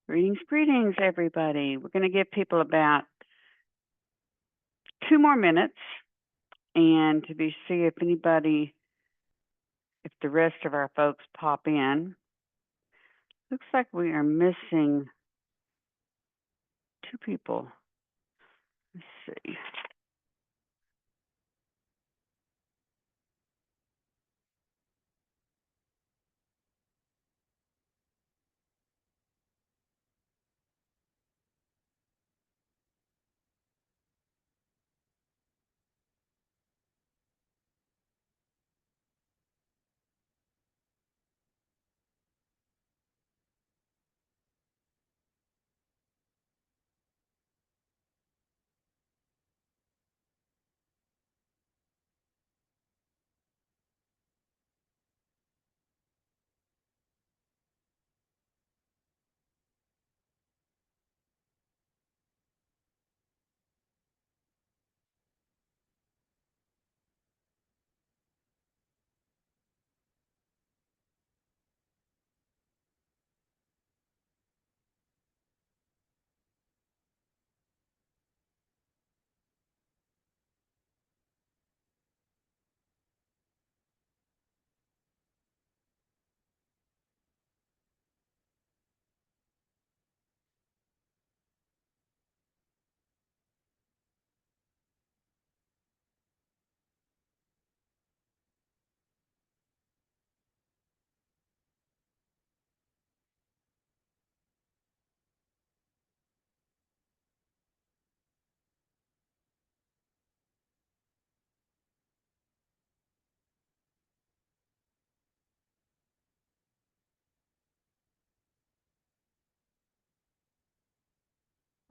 Greetings, everybody. We're going to give people about 2 more minutes and to see if the rest of our folks pop in. Looks like we are missing 2 people. Let's see.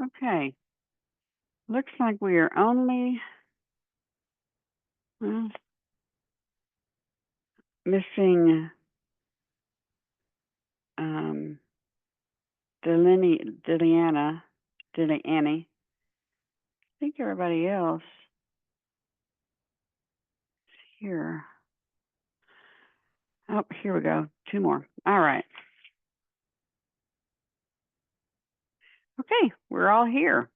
Okay. Looks like we are only missing Diliani. I think everybody else is here. Oh, here we go. 2 more. All right. Okay, we're all here.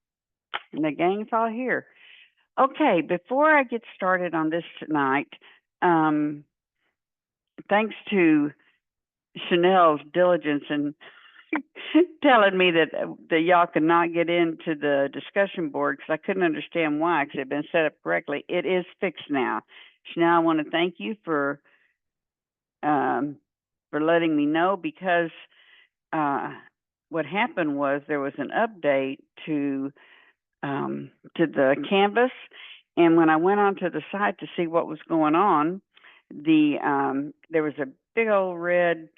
And the gang's all here. Okay, before I get started on this tonight, thanks to Chanel's diligence in telling me that y'all could not get into the discussion board because I couldn't understand why, because it had been set up correctly. It is fixed now. Chanel, I want to thank you for letting me know, because what happened was there was an update to the Canvas, and when I went onto the site to see what was going on, there was a big old red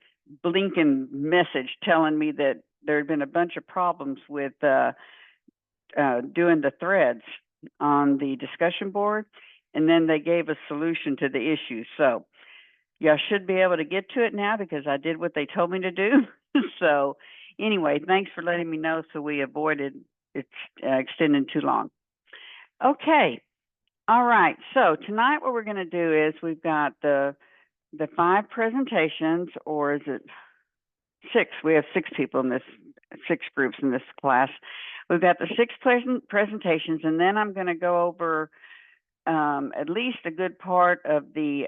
blinking message telling me that there had been a bunch of problems with doing the threads on the discussion board, and then they gave a solution to the issue. So y'all should be able to get to it now because I did what they told me to do. So anyway, thanks for letting me know so we avoided it extending too long. Okay. All right. So tonight what we're going to do is we've got the 5 presentations, or is it 6? We have 6 people in this, 6 groups in this class. We've got the 6 presentations, and then I'm going to go over at least a good part of the,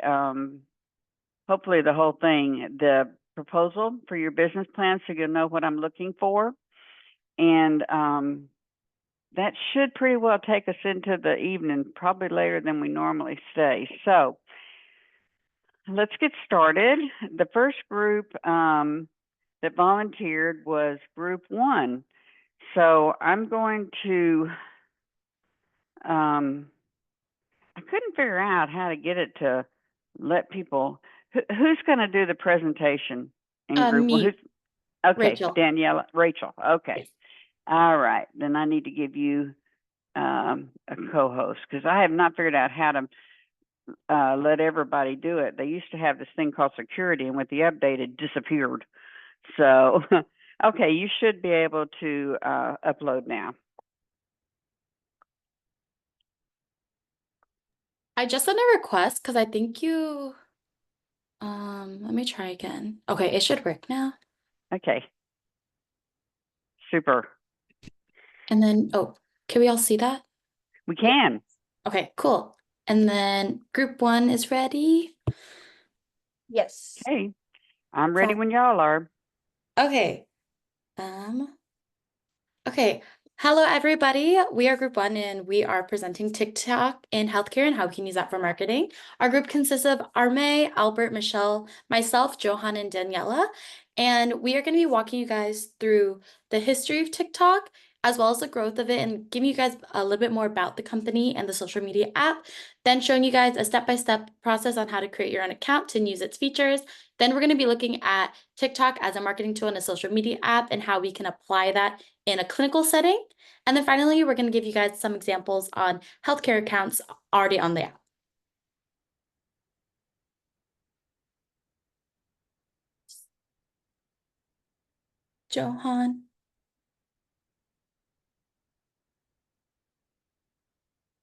hopefully the whole thing, the proposal for your business plan, so you'll know what I'm looking for. And that should pretty well take us into the evening, probably later than we normally stay. So let's get started. The first group that volunteered was group 1. So I'm going to, I couldn't figure out how to get it to let people, who's going to do the presentation in group 1? Okay, Rachel. Daniela, Rachel, okay. Yes. All right, then I need to give you a co-host, because I have not figured out how to let everybody do it. They used to have this thing called security, and with the update, it disappeared. So, okay, you should be able to upload now. I just sent a request because I think you, let me try again. Okay, it should work now. Okay. Super. And then, oh, can we all see that? We can. Okay, cool. And then group 1 is ready. Yes. Hey, I'm ready So- when y'all are. Okay. Okay. Hello, everybody. We are group 1 and we are presenting TikTok in healthcare and how we can use that for marketing. Our group consists of Arme, Albert, Michelle, myself, Johan, and Daniela. And we are going to be walking you guys through the history of TikTok, as well as the growth of it, and giving you guys a little bit more about the company and the social media app. Then showing you guys a step-by-step process on how to create your own account and use its features. Then we're going to be looking at TikTok as a marketing tool and a social media app and how we can apply that in a clinical setting. And then finally, we're going to give you guys some examples on healthcare accounts already on the app. Johan.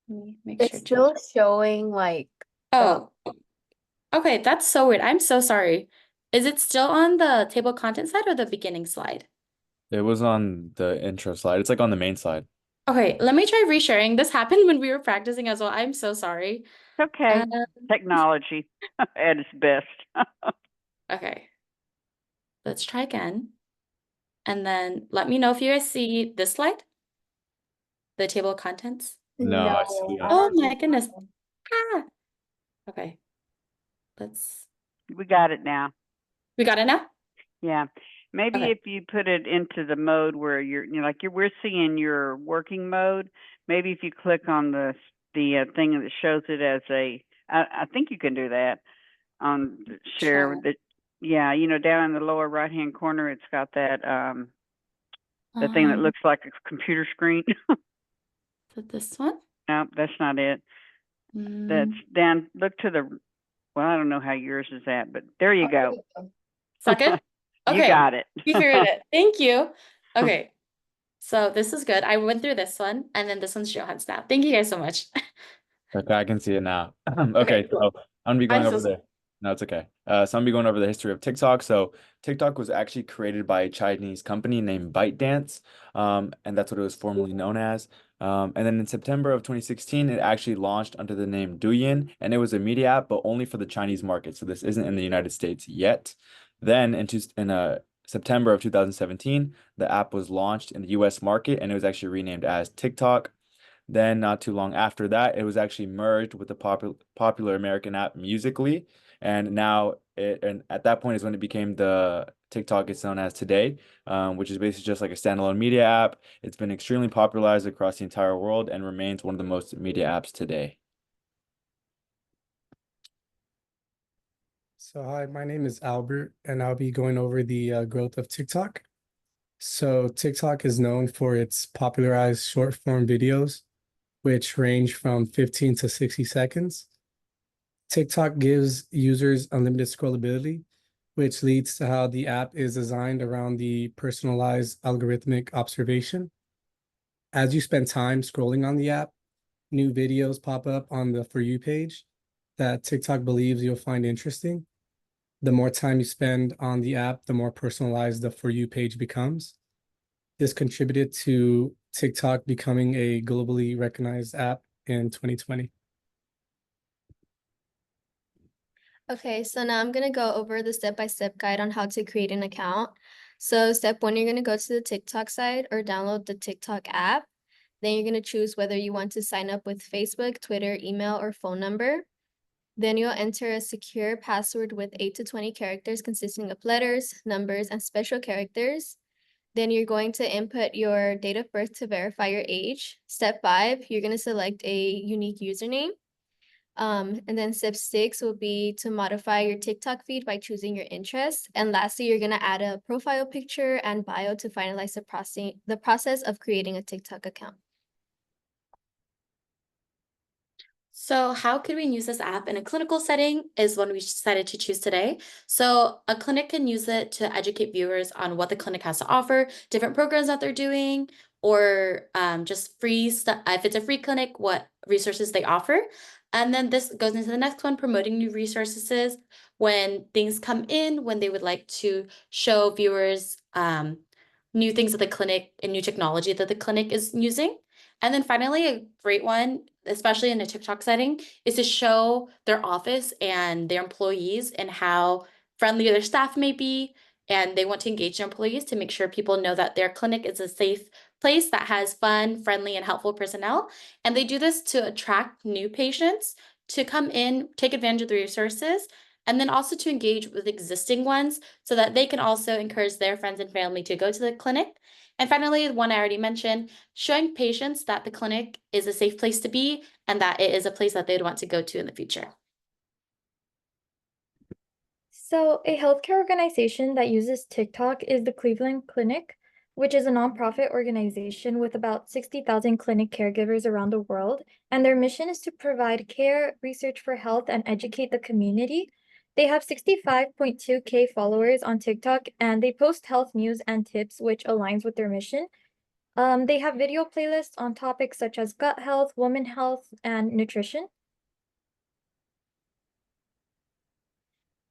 Let me make It's sure. still showing like Oh, okay. That's so weird. I'm so sorry. Is it still on the table of contents slide or the beginning slide? It was on the intro slide. It's like on the main slide. Okay, let me try resharing. This happened when we were practicing as well. I'm so sorry. It's okay. Um, Technology at its best. Okay. Let's try again. And then let me know if you guys see this slide, the table of contents. No, I see that. Oh my goodness. Ah. Okay. Let's. We got it now. We got it now? Yeah. Maybe Okay. if you put it into the mode where we're seeing your working mode. Maybe if you click on the thing that shows it as I think you can do that on share. Share. Yeah, down in the lower right hand corner, it's got that the thing that looks like a computer screen. Is it this one? No, that's not it. That's down. Look to the. Well, I don't know how yours is at, but there you go. Second? You Okay. got it. You figured it. Thank you. Okay. So this is good. I went through this one, and then this one's Johan's now. Thank you guys so much. Okay, I can see it now. Okay, Okay, so I'm gonna be going I'm so over sorry. No, it's okay. So I'm gonna be going over the history of TikTok. So TikTok was actually created by a Chinese company named ByteDance, and that's what it was formerly known as. And then in September of 2016, it actually launched under the name Douyin, and it was a media app, but only for the Chinese market. So this isn't in the United States yet. Then in September of 2017, the app was launched in the US market, and it was actually renamed as TikTok. Then, not too long after that, it was actually merged with the popular American app Musical.ly, and now and at that point is when it became the TikTok it's known as today, which is basically just like a standalone media app. It's been extremely popularized across the entire world and remains one of the most media apps today. So hi, my name is Albert, and I'll be going over the growth of TikTok. So TikTok is known for its popularized short form videos, which range from 15 to 60 seconds. TikTok gives users unlimited scrollability, which leads to how the app is designed around the personalized algorithmic observation. As you spend time scrolling on the app, new videos pop up on the For You page that TikTok believes you'll find interesting. The more time you spend on the app, the more personalized the For You page becomes. This contributed to TikTok becoming a globally recognized app in 2020. Okay, so now I'm gonna go over the step-by-step guide on how to create an account. So step 1, you're gonna go to the TikTok site or download the TikTok app. Then you're gonna choose whether you want to sign up with Facebook, Twitter, email, or phone number. Then you'll enter a secure password with 8 to 20 characters consisting of letters, numbers, and special characters. Then you're going to input your date of birth to verify your age. Step 5, you're gonna select a unique username. And then step 6 will be to modify your TikTok feed by choosing your interests. And lastly, you're gonna add a profile picture and bio to finalize the process of creating a TikTok account. So how could we use this app in a clinical setting is one we decided to choose today. So a clinic can use it to educate viewers on what the clinic has to offer, different programs that they're doing, or just free stuff. If it's a free clinic, what resources they offer. And then this goes into the next one, promoting new resources when things come in, when they would like to show viewers new things that the clinic and new technology that the clinic is using. And then finally, a great one, especially in a TikTok setting, is to show their office and their employees and how friendly their staff may be. And they want to engage their employees to make sure people know that their clinic is a safe place that has fun, friendly, and helpful personnel. And they do this to attract new patients to come in, take advantage of the resources, and then also to engage with existing ones so that they can also encourage their friends and family to go to the clinic. And finally, the one I already mentioned, showing patients that the clinic is a safe place to be and that it is a place that they'd want to go to in the future. So, a healthcare organization that uses TikTok is the Cleveland Clinic, which is a nonprofit organization with about 60,000 clinic caregivers around the world. And their mission is to provide care, research for health, and educate the community. They have 65.2K followers on TikTok, and they post health news and tips, which aligns with their mission. They have video playlists on topics such as gut health, women health, and nutrition.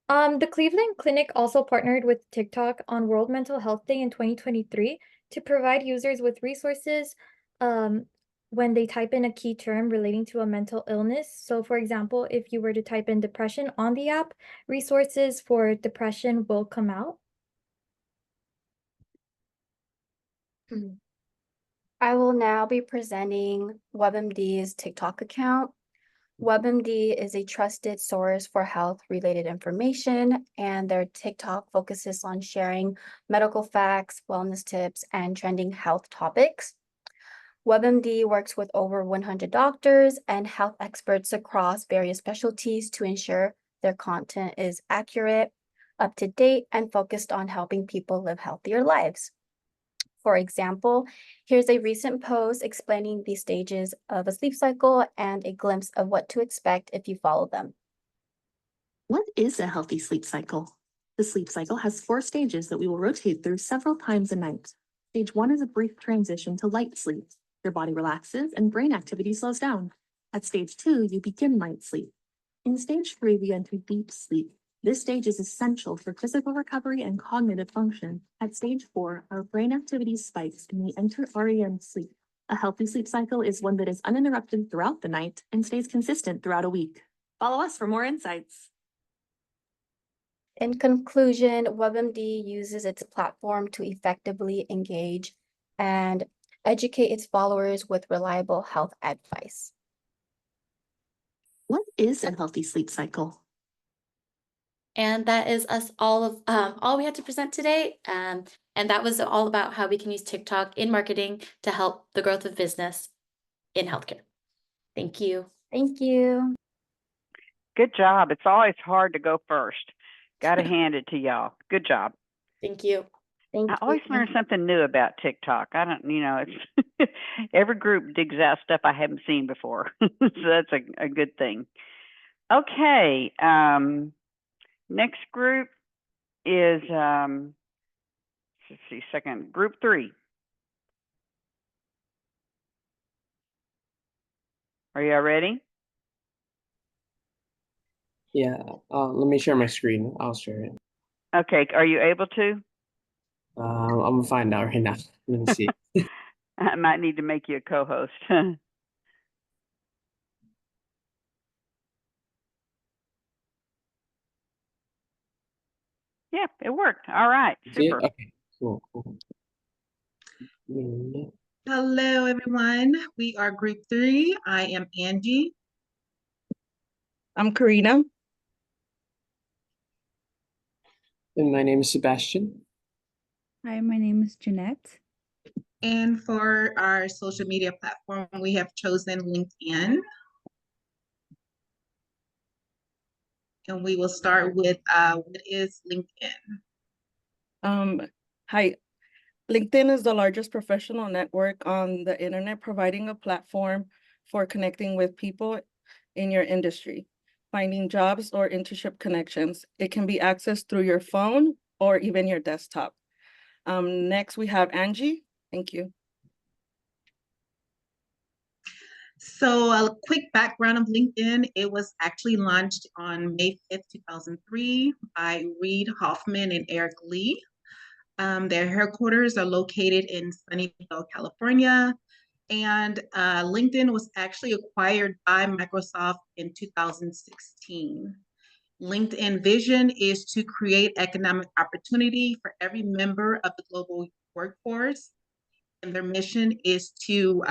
The Cleveland Clinic also partnered with TikTok on World Mental Health Day in 2023 to provide users with resources when they type in a key term relating to a mental illness. So, for example, if you were to type in depression on the app, resources for depression will come out. I will now be presenting WebMD's TikTok account. WebMD is a trusted source for health-related information, and their TikTok focuses on sharing medical facts, wellness tips, and trending health topics. WebMD works with over 100 doctors and health experts across various specialties to ensure their content is accurate, up to date, and focused on helping people live healthier lives. For example, here's a recent post explaining the stages of a sleep cycle and a glimpse of what to expect if you follow them. What is a healthy sleep cycle? The sleep cycle has 4 stages that we will rotate through several times a night. Stage 1 is a brief transition to light sleep. Your body relaxes and brain activity slows down. At stage 2, you begin light sleep. In stage 3, we enter deep sleep. This stage is essential for physical recovery and cognitive function. At stage 4, our brain activity spikes and we enter REM sleep. A healthy sleep cycle is one that is uninterrupted throughout the night and stays consistent throughout a week. Follow us for more insights. In conclusion, WebMD uses its platform to effectively engage and educate its followers with reliable health advice. What is a healthy sleep cycle? And that is us all we had to present today. And that was all about how we can use TikTok in marketing to help the growth of business in healthcare. Thank you. Thank you. Good job. It's always hard to go first. Got to hand it to y'all. Good job. Thank you. Thank I always you. learn something new about TikTok. I don't, it's every group digs out stuff I haven't seen before. So that's a good thing. Okay. Next group is, let's see, group 3. Are y'all ready? Yeah, let me share my screen. I'll share it. Okay. Are you able to? I'm gonna find out right now. Let me see. I might need to make you a co-host. Yeah, it worked. All right. See it? Super. Okay, cool. Hello, everyone. We are group 3. I am Angie. I'm Karina. And my name is Sebastian. Hi, my name is Jeanette. And for our social media platform, we have chosen LinkedIn. And we will start with what is LinkedIn? Hi. LinkedIn is the largest professional network on the internet, providing a platform for connecting with people in your industry, finding jobs or internship connections. It can be accessed through your phone or even your desktop. Next, we have Angie. Thank you. So a quick background of LinkedIn, it was actually launched on May 5th, 2003 by Reid Hoffman and Eric Lee. Their headquarters are located in Sunnyvale, California. And LinkedIn was actually acquired by Microsoft in 2016. LinkedIn vision is to create economic opportunity for every member of the global workforce. And their mission is to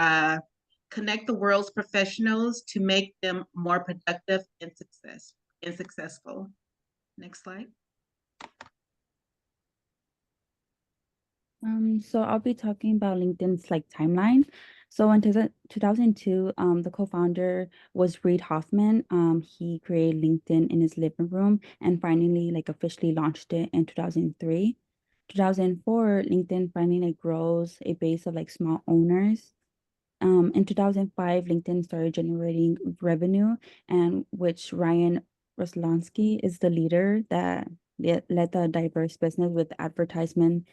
connect the world's professionals to make them more productive and successful. Next slide. So I'll be talking about LinkedIn's like timeline. So in 2002, the co-founder was Reid Hoffman. He created LinkedIn in his living room and finally like officially launched it in 2003. 2004, LinkedIn finally like grows a base of like small owners. In 2005, LinkedIn started generating revenue, and which Ryan Roslansky is the leader that led the diverse business with advertisement,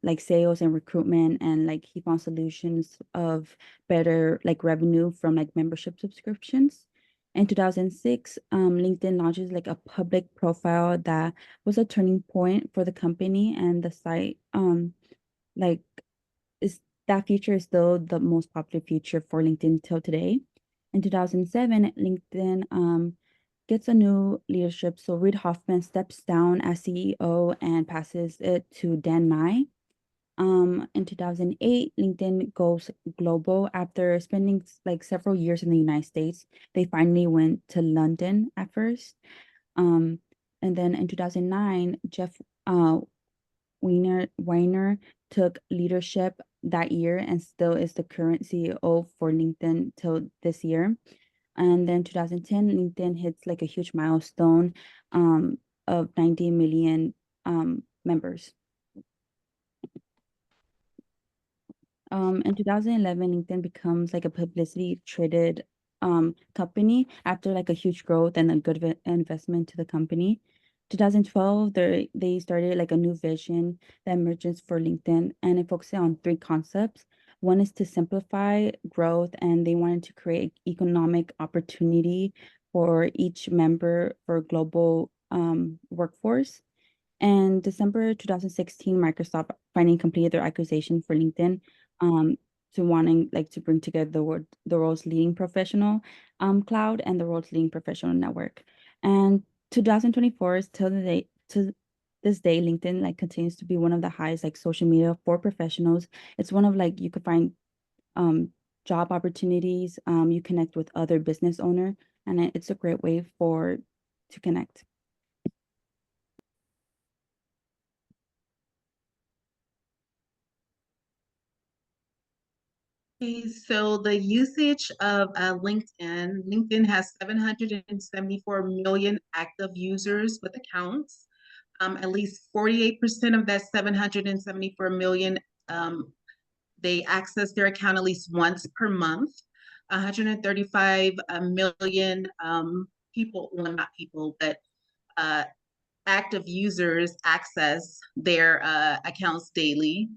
like sales and recruitment, and like he found solutions of better like revenue from like membership subscriptions. In 2006, LinkedIn launches like a public profile that was a turning point for the company, and the site like is that feature is still the most popular feature for LinkedIn till today. In 2007, LinkedIn gets a new leadership. So Reid Hoffman steps down as CEO and passes it to Dan Nye. In 2008, LinkedIn goes global after spending like several years in the United States. They finally went to London at first. And then in 2009, Jeff Weiner took leadership that year and still is the current CEO for LinkedIn till this year. And then 2010, LinkedIn hits like a huge milestone of 90 million members. In 2011, LinkedIn becomes like a publicly traded company after like a huge growth and a good investment to the company. 2012, they started like a new vision that emerges for LinkedIn, and it focuses on three concepts. One is to simplify growth, and they wanted to create economic opportunity for each member for global workforce. And December 2016, Microsoft finally completed their acquisition for LinkedIn, to wanting like to bring together the world's leading professional cloud and the world's leading professional network. And 2024 is till to this day, LinkedIn like continues to be one of the highest like social media for professionals. It's one of like you could find job opportunities, you connect with other business owner, and it's a great way to connect. Okay, so the usage of LinkedIn has 774 million active users with accounts. At least 48% of that 774 million, they access their account at least once per month. 135 million people, well, not people, but active users access their accounts daily.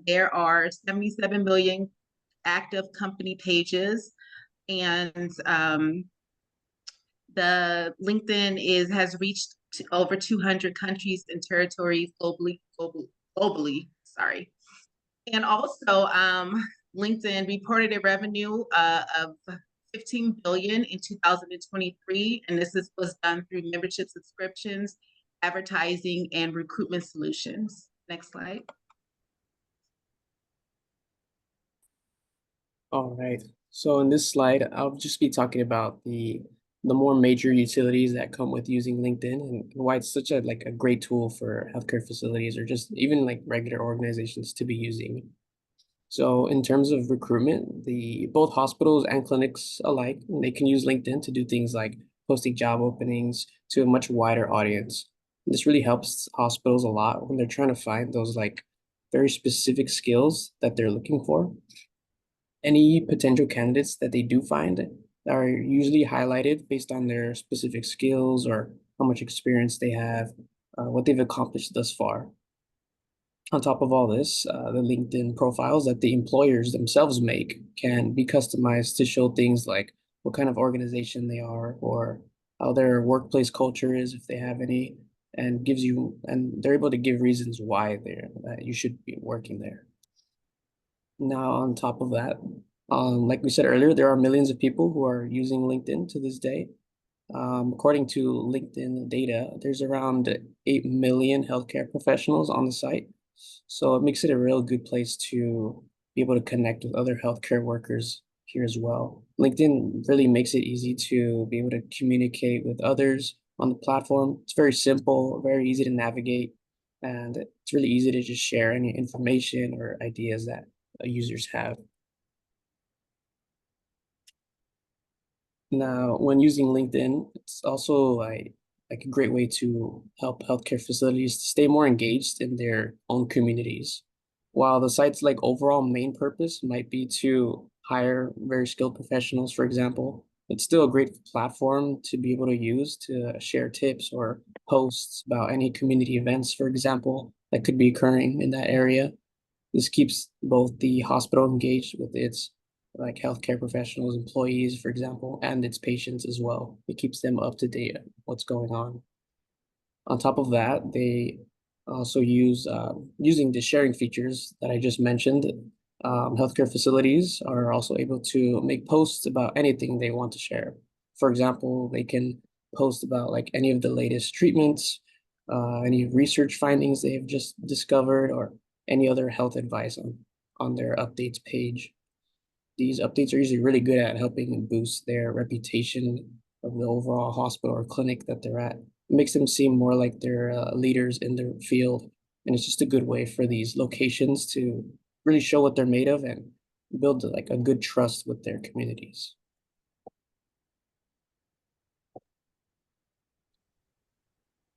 There are 77 million active company pages, and the LinkedIn has reached over 200 countries and territories globally. Sorry, and also LinkedIn reported a revenue of 15 billion in 2023, and this was done through membership subscriptions, advertising, and recruitment solutions. Next slide. All right. So in this slide, I'll just be talking about the more major utilities that come with using LinkedIn and why it's such a great tool for healthcare facilities or just even like regular organizations to be using. So in terms of recruitment, both hospitals and clinics alike, they can use LinkedIn to do things like posting job openings to a much wider audience. This really helps hospitals a lot when they're trying to find those like very specific skills that they're looking for. Any potential candidates that they do find are usually highlighted based on their specific skills or how much experience they have, what they've accomplished thus far. On top of all this, the LinkedIn profiles that the employers themselves make can be customized to show things like what kind of organization they are or how their workplace culture is, if they have any. and they're able to give reasons why you should be working there. Now, on top of that, like we said earlier, there are millions of people who are using LinkedIn to this day. According to LinkedIn data, there's around 8 million healthcare professionals on the site. So it makes it a real good place to be able to connect with other healthcare workers here as well. LinkedIn really makes it easy to be able to communicate with others on the platform. It's very simple, very easy to navigate, and it's really easy to just share any information or ideas that users have. Now, when using LinkedIn, it's also like a great way to help healthcare facilities stay more engaged in their own communities. While the site's like overall main purpose might be to hire very skilled professionals, for example, it's still a great platform to be able to use to share tips or posts about any community events, for example, that could be occurring in that area. This keeps both the hospital engaged with its like healthcare professionals, employees, for example, and its patients as well. It keeps them up to date on what's going on. On top of that, they also use using the sharing features that I just mentioned. Healthcare facilities are also able to make posts about anything they want to share. For example, they can post about like any of the latest treatments, any research findings they have just discovered, or any other health advice on their updates page. These updates are usually really good at helping boost their reputation of the overall hospital or clinic that they're at. It makes them seem more like they're leaders in their field, and it's just a good way for these locations to really show what they're made of and build like a good trust with their communities.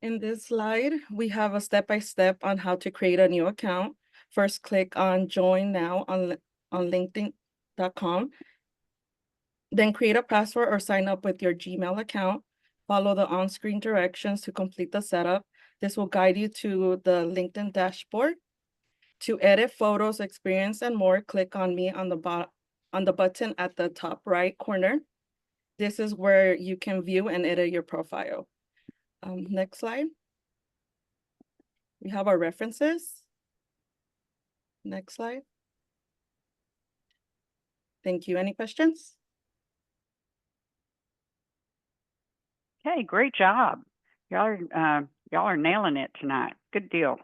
In this slide, we have a step-by-step on how to create a new account. First, click on Join Now on LinkedIn.com. Then create a password or sign up with your Gmail account. Follow the on-screen directions to complete the setup. This will guide you to the LinkedIn dashboard. To edit photos, experience, and more, click on Me on the button at the top right corner. This is where you can view and edit your profile. Next slide. We have our references. Next slide. Thank you. Any questions? Okay, great job. Y'all are nailing it tonight. Good deal.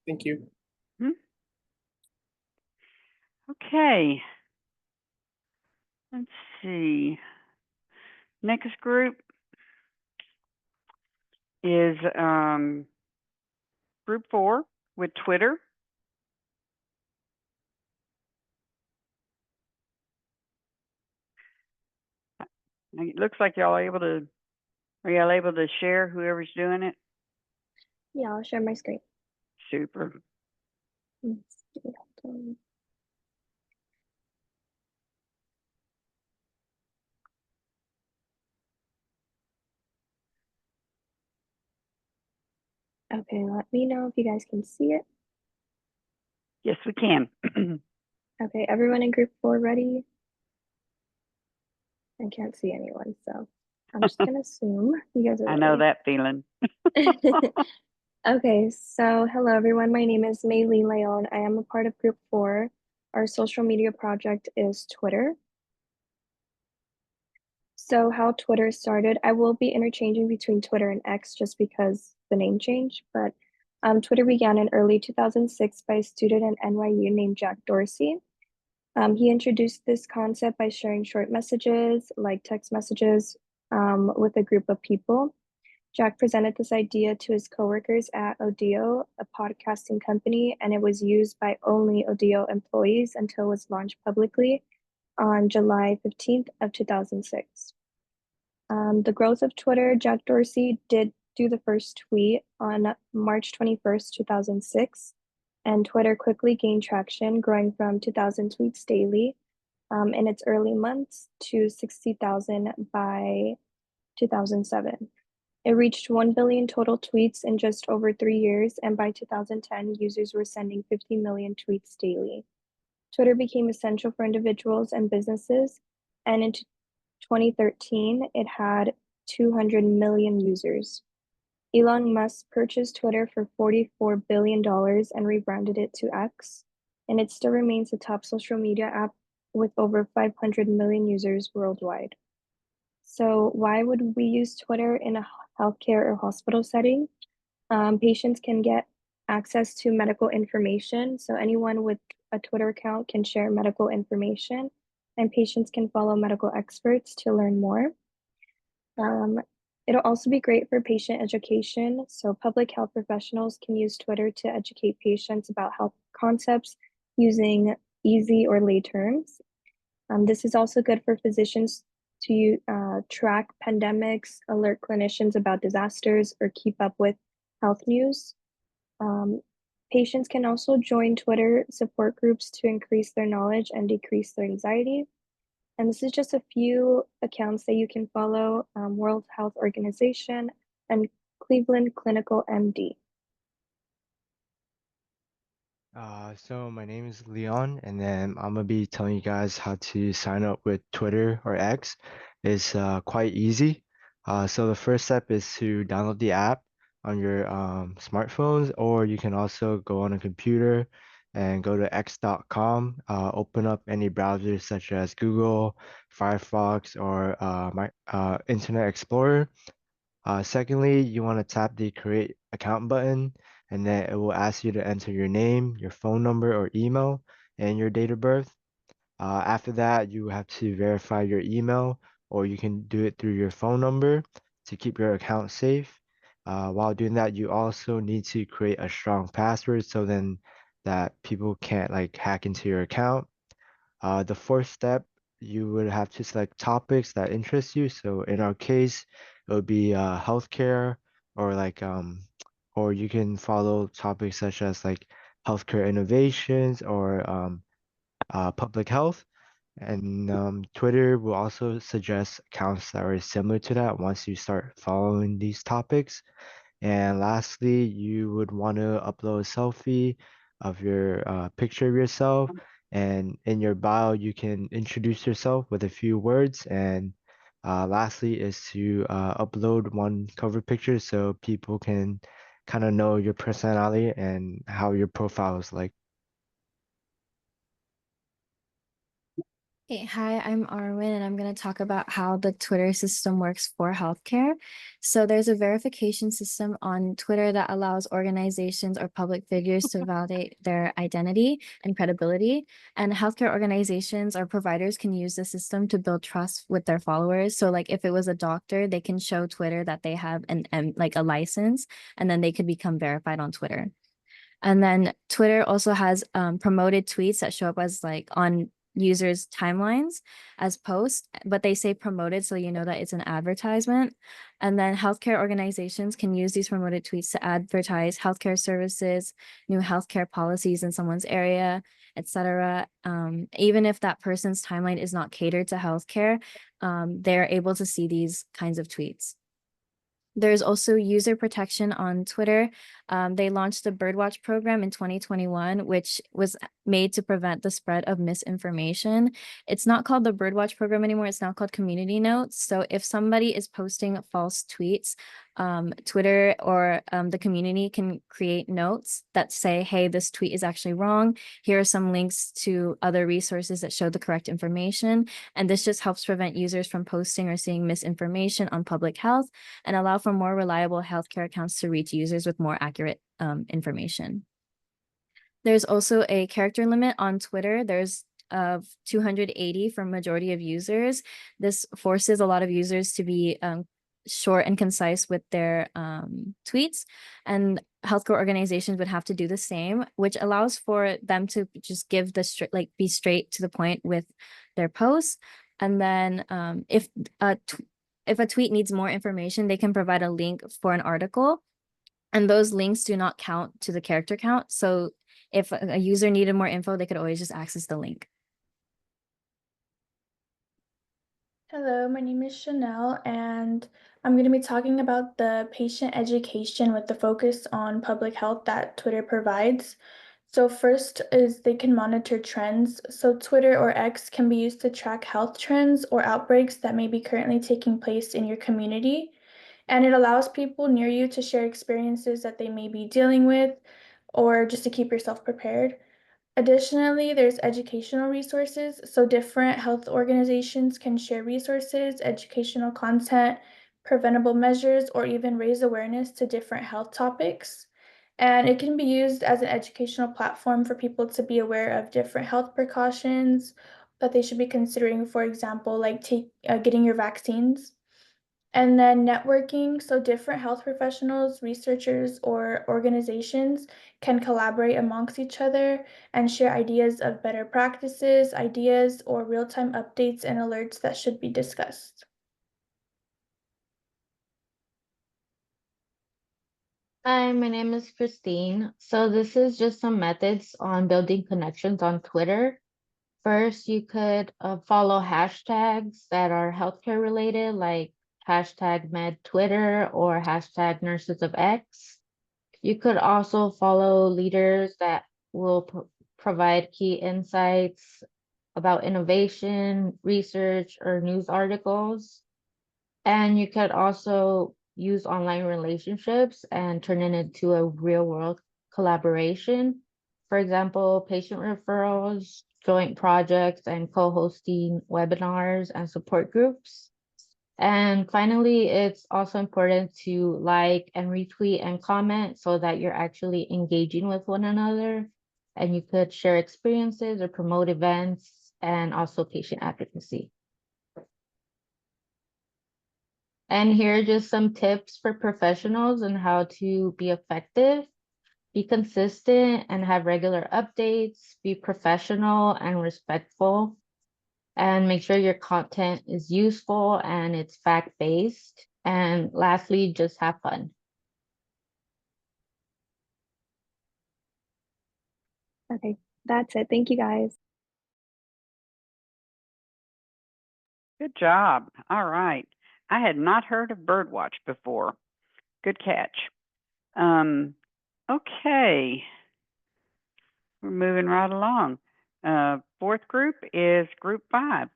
Thank you. Okay. Let's see. Next group is group 4 with Twitter. It looks like y'all are able to share whoever's doing it? Yeah, I'll share my screen. Super. Let's see, hold on. Okay, let me know if you guys can see it. Yes, we can. Okay, everyone in group 4 ready? I can't see anyone, so I'm just gonna assume you guys are I know ready. that feeling. Okay, so hello everyone. My name is Maylene Leon. I am a part of group 4. Our social media project is Twitter. So how Twitter started, I will be interchanging between Twitter and X just because the name change, but Twitter began in early 2006 by a student at NYU named Jack Dorsey. He introduced this concept by sharing short messages, like text messages, with a group of people. Jack presented this idea to his coworkers at Odeo, a podcasting company, and it was used by only Odeo employees until it was launched publicly on July 15th of 2006. The growth of Twitter, Jack Dorsey did do the first tweet on March 21st, 2006, and Twitter quickly gained traction, growing from 2,000 tweets daily in its early months to 60,000 by 2007. It reached 1 billion total tweets in just over 3 years, and by 2010, users were sending 50 million tweets daily. Twitter became essential for individuals and businesses, and in 2013, it had 200 million users. Elon Musk purchased Twitter for $44 billion and rebranded it to X, and it still remains the top social media app with over 500 million users worldwide. So why would we use Twitter in a healthcare or hospital setting? Patients can get access to medical information. So anyone with a Twitter account can share medical information, and patients can follow medical experts to learn more. It'll also be great for patient education. So public health professionals can use Twitter to educate patients about health concepts using easy or lay terms. This is also good for physicians to track pandemics, alert clinicians about disasters, or keep up with health news. Patients can also join Twitter support groups to increase their knowledge and decrease their anxiety. And this is just a few accounts that you can follow: World Health Organization and Cleveland Clinical MD. So my name is Leon, and then I'm gonna be telling you guys how to sign up with Twitter or X. It's quite easy. So the first step is to download the app on your smartphones, or you can also go on a computer and go to x.com, open up any browsers such as Google, Firefox, or Internet Explorer. Secondly, you want to tap the create account button, and then it will ask you to enter your name, your phone number or email, and your date of birth. After that, you have to verify your email, or you can do it through your phone number to keep your account safe. While doing that, you also need to create a strong password so then that people can't like hack into your account. The fourth step, you would have to select topics that interest you. So in our case, it would be healthcare, or or you can follow topics such as like healthcare innovations or public health. And Twitter will also suggest accounts that are similar to that once you start following these topics. And lastly, you would want to upload a selfie of your picture of yourself. And in your bio, you can introduce yourself with a few words. And lastly is to upload one cover picture so people can kind of know your personality and how your profile is like. Hey, hi, I'm Arwen, and I'm going to talk about how the Twitter system works for healthcare. So there's a verification system on Twitter that allows organizations or public figures to validate their identity and credibility. And healthcare organizations or providers can use the system to build trust with their followers. So like if it was a doctor, they can show Twitter that they have like a license, and then they could become verified on Twitter. And then Twitter also has promoted tweets that show up as like on users' timelines as posts, but they say promoted, so you know that it's an advertisement. And then healthcare organizations can use these promoted tweets to advertise healthcare services, new healthcare policies in someone's area, etc. Even if that person's timeline is not catered to healthcare, they're able to see these kinds of tweets. There's also user protection on Twitter. They launched the Birdwatch program in 2021, which was made to prevent the spread of misinformation. It's not called the Birdwatch program anymore. It's now called Community Notes. So if somebody is posting false tweets, Twitter or the community can create notes that say, hey, this tweet is actually wrong. Here are some links to other resources that show the correct information. And this just helps prevent users from posting or seeing misinformation on public health and allow for more reliable healthcare accounts to reach users with more accurate information. There's also a character limit on Twitter. There's 280 for majority of users. This forces a lot of users to be short and concise with their tweets, and healthcare organizations would have to do the same, which allows for them to just give the be straight to the point with their posts. And then if a tweet needs more information, they can provide a link for an article, and those links do not count to the character count. So if a user needed more info, they could always just access the link. Hello, my name is Chanel, and I'm going to be talking about the patient education with the focus on public health that Twitter provides. So first is they can monitor trends. So Twitter or X can be used to track health trends or outbreaks that may be currently taking place in your community. and it allows people near you to share experiences that they may be dealing with or just to keep yourself prepared. Additionally, there's educational resources. So different health organizations can share resources, educational content, preventable measures, or even raise awareness to different health topics. And it can be used as an educational platform for people to be aware of different health precautions that they should be considering, for example, like getting your vaccines. And then networking, so different health professionals, researchers, or organizations can collaborate amongst each other and share ideas of better practices, ideas, or real-time updates and alerts that should be discussed. Hi, my name is Christine. So this is just some methods on building connections on Twitter. First, you could follow hashtags that are healthcare related, like hashtag #MedTwitter or hashtag #NursesOfX. You could also follow leaders that will provide key insights about innovation, research, or news articles. And you could also use online relationships and turn it into a real world collaboration. For example, patient referrals, joint projects, and co-hosting webinars and support groups. And finally, it's also important to like and retweet and comment so that you're actually engaging with one another. And you could share experiences or promote events and also patient advocacy. And here are just some tips for professionals on how to be effective. Be consistent and have regular updates. Be professional and respectful. And make sure your content is useful and it's fact-based. And lastly, just have fun. Okay, that's it. Thank you guys. Good job. All right. I had not heard of Birdwatch before. Good catch. Okay. We're moving right along. Fourth group is group 5.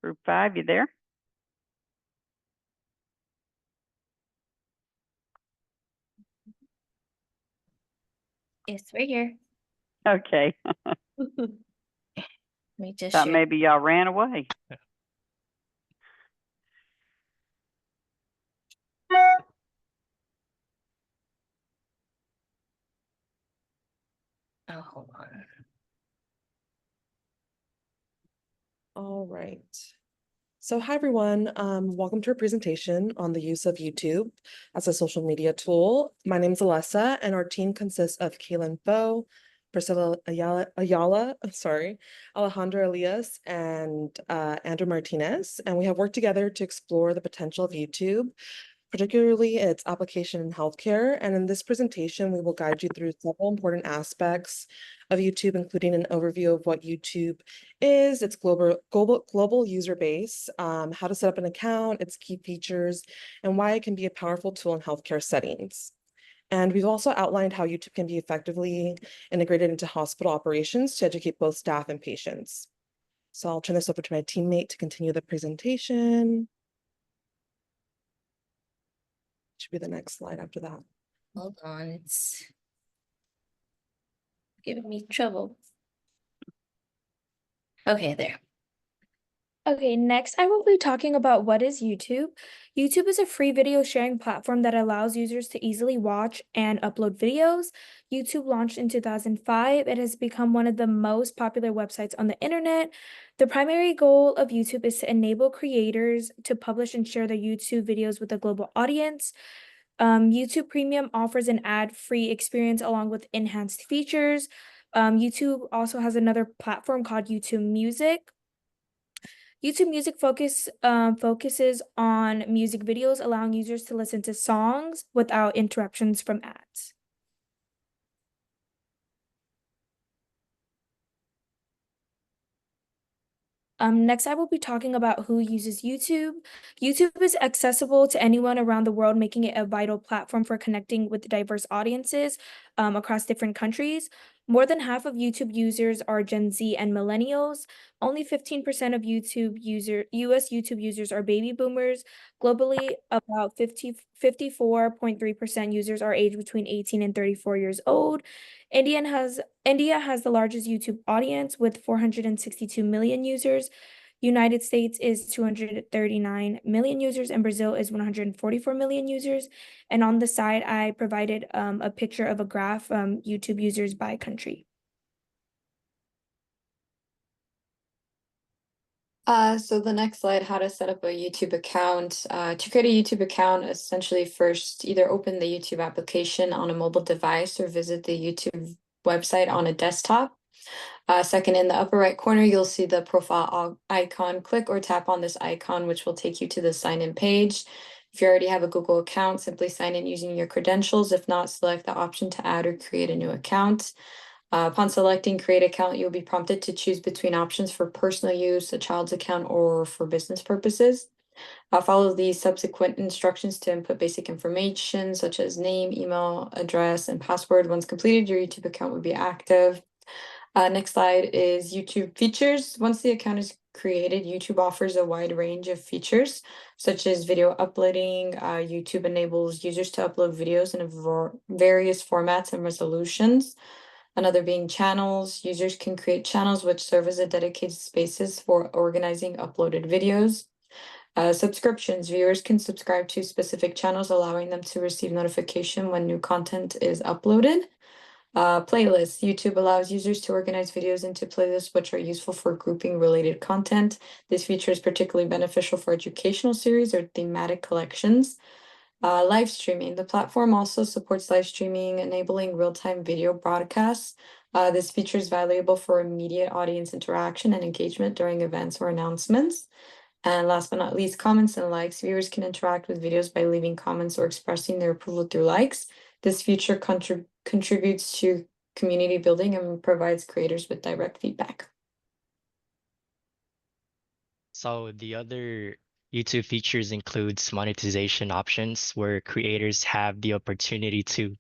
Group 5, you there? Yes, we're here. Okay. Let me just Thought share. maybe y'all ran away. Oh, hold on. All right. So hi everyone, welcome to our presentation on the use of YouTube as a social media tool. My name is Alessa and our team consists of Kaylin Bo, Priscilla Ayala, sorry, Alejandra Elias, and Andrew Martinez. And we have worked together to explore the potential of YouTube, particularly its application in healthcare. And in this presentation, we will guide you through several important aspects of YouTube, including an overview of what YouTube is, its global user base, how to set up an account, its key features, and why it can be a powerful tool in healthcare settings. And we've also outlined how YouTube can be effectively integrated into hospital operations to educate both staff and patients. So I'll turn this over to my teammate to continue the presentation. Should be the next slide after that. Hold on, it's giving me trouble. Okay, there. Okay, next I will be talking about what is YouTube. YouTube is a free video sharing platform that allows users to easily watch and upload videos. YouTube launched in 2005. It has become one of the most popular websites on the internet. The primary goal of YouTube is to enable creators to publish and share their YouTube videos with a global audience. YouTube Premium offers an ad-free experience along with enhanced features. YouTube also has another platform called YouTube Music. YouTube Music focuses on music videos, allowing users to listen to songs without interruptions from ads. Next, I will be talking about who uses YouTube. YouTube is accessible to anyone around the world, making it a vital platform for connecting with diverse audiences across different countries. More than half of YouTube users are Gen Z and millennials. Only 15% of US YouTube users are baby boomers. Globally, about 54.3% users are aged between 18 and 34 years old. India has the largest YouTube audience with 462 million users. United States is 239 million users, and Brazil is 144 million users. And on the side, I provided a picture of a graph, YouTube users by country. So the next slide, how to set up a YouTube account. To create a YouTube account, essentially first either open the YouTube application on a mobile device or visit the YouTube website on a desktop. Second, in the upper right corner, you'll see the profile icon. Click or tap on this icon, which will take you to the sign-in page. If you already have a Google account, simply sign in using your credentials. If not, select the option to add or create a new account. Upon selecting create account, you'll be prompted to choose between options for personal use, a child's account, or for business purposes. Follow the subsequent instructions to input basic information such as name, email, address, and password. Once completed, your YouTube account will be active. Next slide is YouTube features. Once the account is created, YouTube offers a wide range of features, such as video uploading. YouTube enables users to upload videos in various formats and resolutions. Another being channels. Users can create channels which serve as a dedicated spaces for organizing uploaded videos. Subscriptions. Viewers can subscribe to specific channels, allowing them to receive notification when new content is uploaded. Playlists. YouTube allows users to organize videos into playlists which are useful for grouping related content. This feature is particularly beneficial for educational series or thematic collections. Live streaming. The platform also supports live streaming, enabling real-time video broadcasts. This feature is valuable for immediate audience interaction and engagement during events or announcements. And last but not least, comments and likes. Viewers can interact with videos by leaving comments or expressing their approval through likes. This feature contributes to community building and provides creators with direct feedback. So the other YouTube features includes monetization options where creators have the opportunity to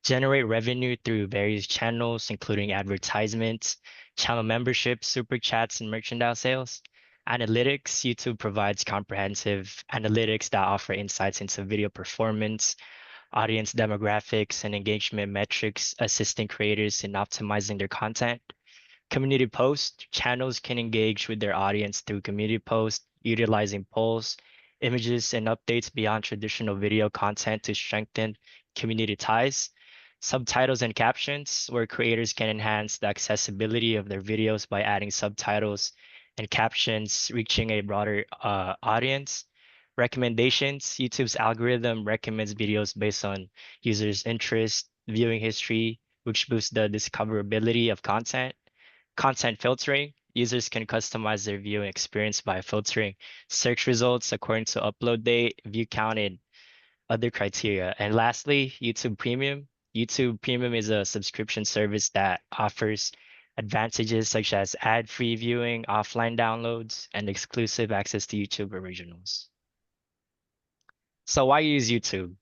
generate revenue through various channels, including advertisements, channel memberships, super chats, and merchandise sales. Analytics. YouTube provides comprehensive analytics that offer insights into video performance, audience demographics, and engagement metrics, assisting creators in optimizing their content. Community posts. Channels can engage with their audience through community posts, utilizing polls, images, and updates beyond traditional video content to strengthen community ties. Subtitles and captions, where creators can enhance the accessibility of their videos by adding subtitles and captions, reaching a broader audience. Recommendations. YouTube's algorithm recommends videos based on users' interest, viewing history, which boosts the discoverability of content. Content filtering. Users can customize their viewing experience by filtering search results according to upload date, view count, and other criteria. And lastly, YouTube Premium. YouTube Premium is a subscription service that offers advantages such as ad-free viewing, offline downloads, and exclusive access to YouTube originals. So why use YouTube?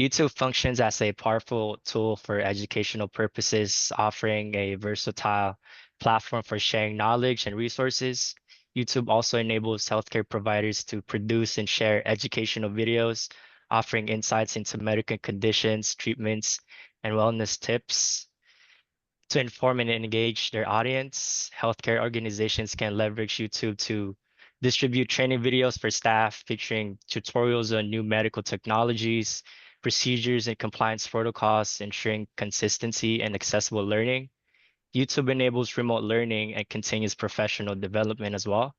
YouTube functions as a powerful tool for educational purposes, offering a versatile platform for sharing knowledge and resources. YouTube also enables healthcare providers to produce and share educational videos, offering insights into medical conditions, treatments, and wellness tips. To inform and engage their audience, healthcare organizations can leverage YouTube to distribute training videos for staff featuring tutorials on new medical technologies, procedures, and compliance protocols, ensuring consistency and accessible learning. YouTube enables remote learning and continuous professional development as well.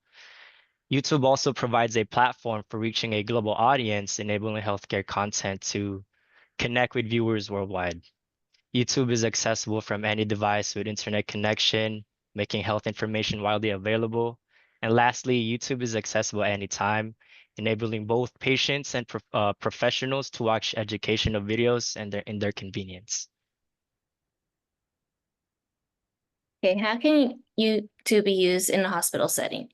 YouTube also provides a platform for reaching a global audience, enabling healthcare content to connect with viewers worldwide. YouTube is accessible from any device with internet connection, making health information widely available. And lastly, YouTube is accessible anytime, enabling both patients and professionals to watch educational videos and in their convenience. Okay, how can YouTube be used in a hospital setting?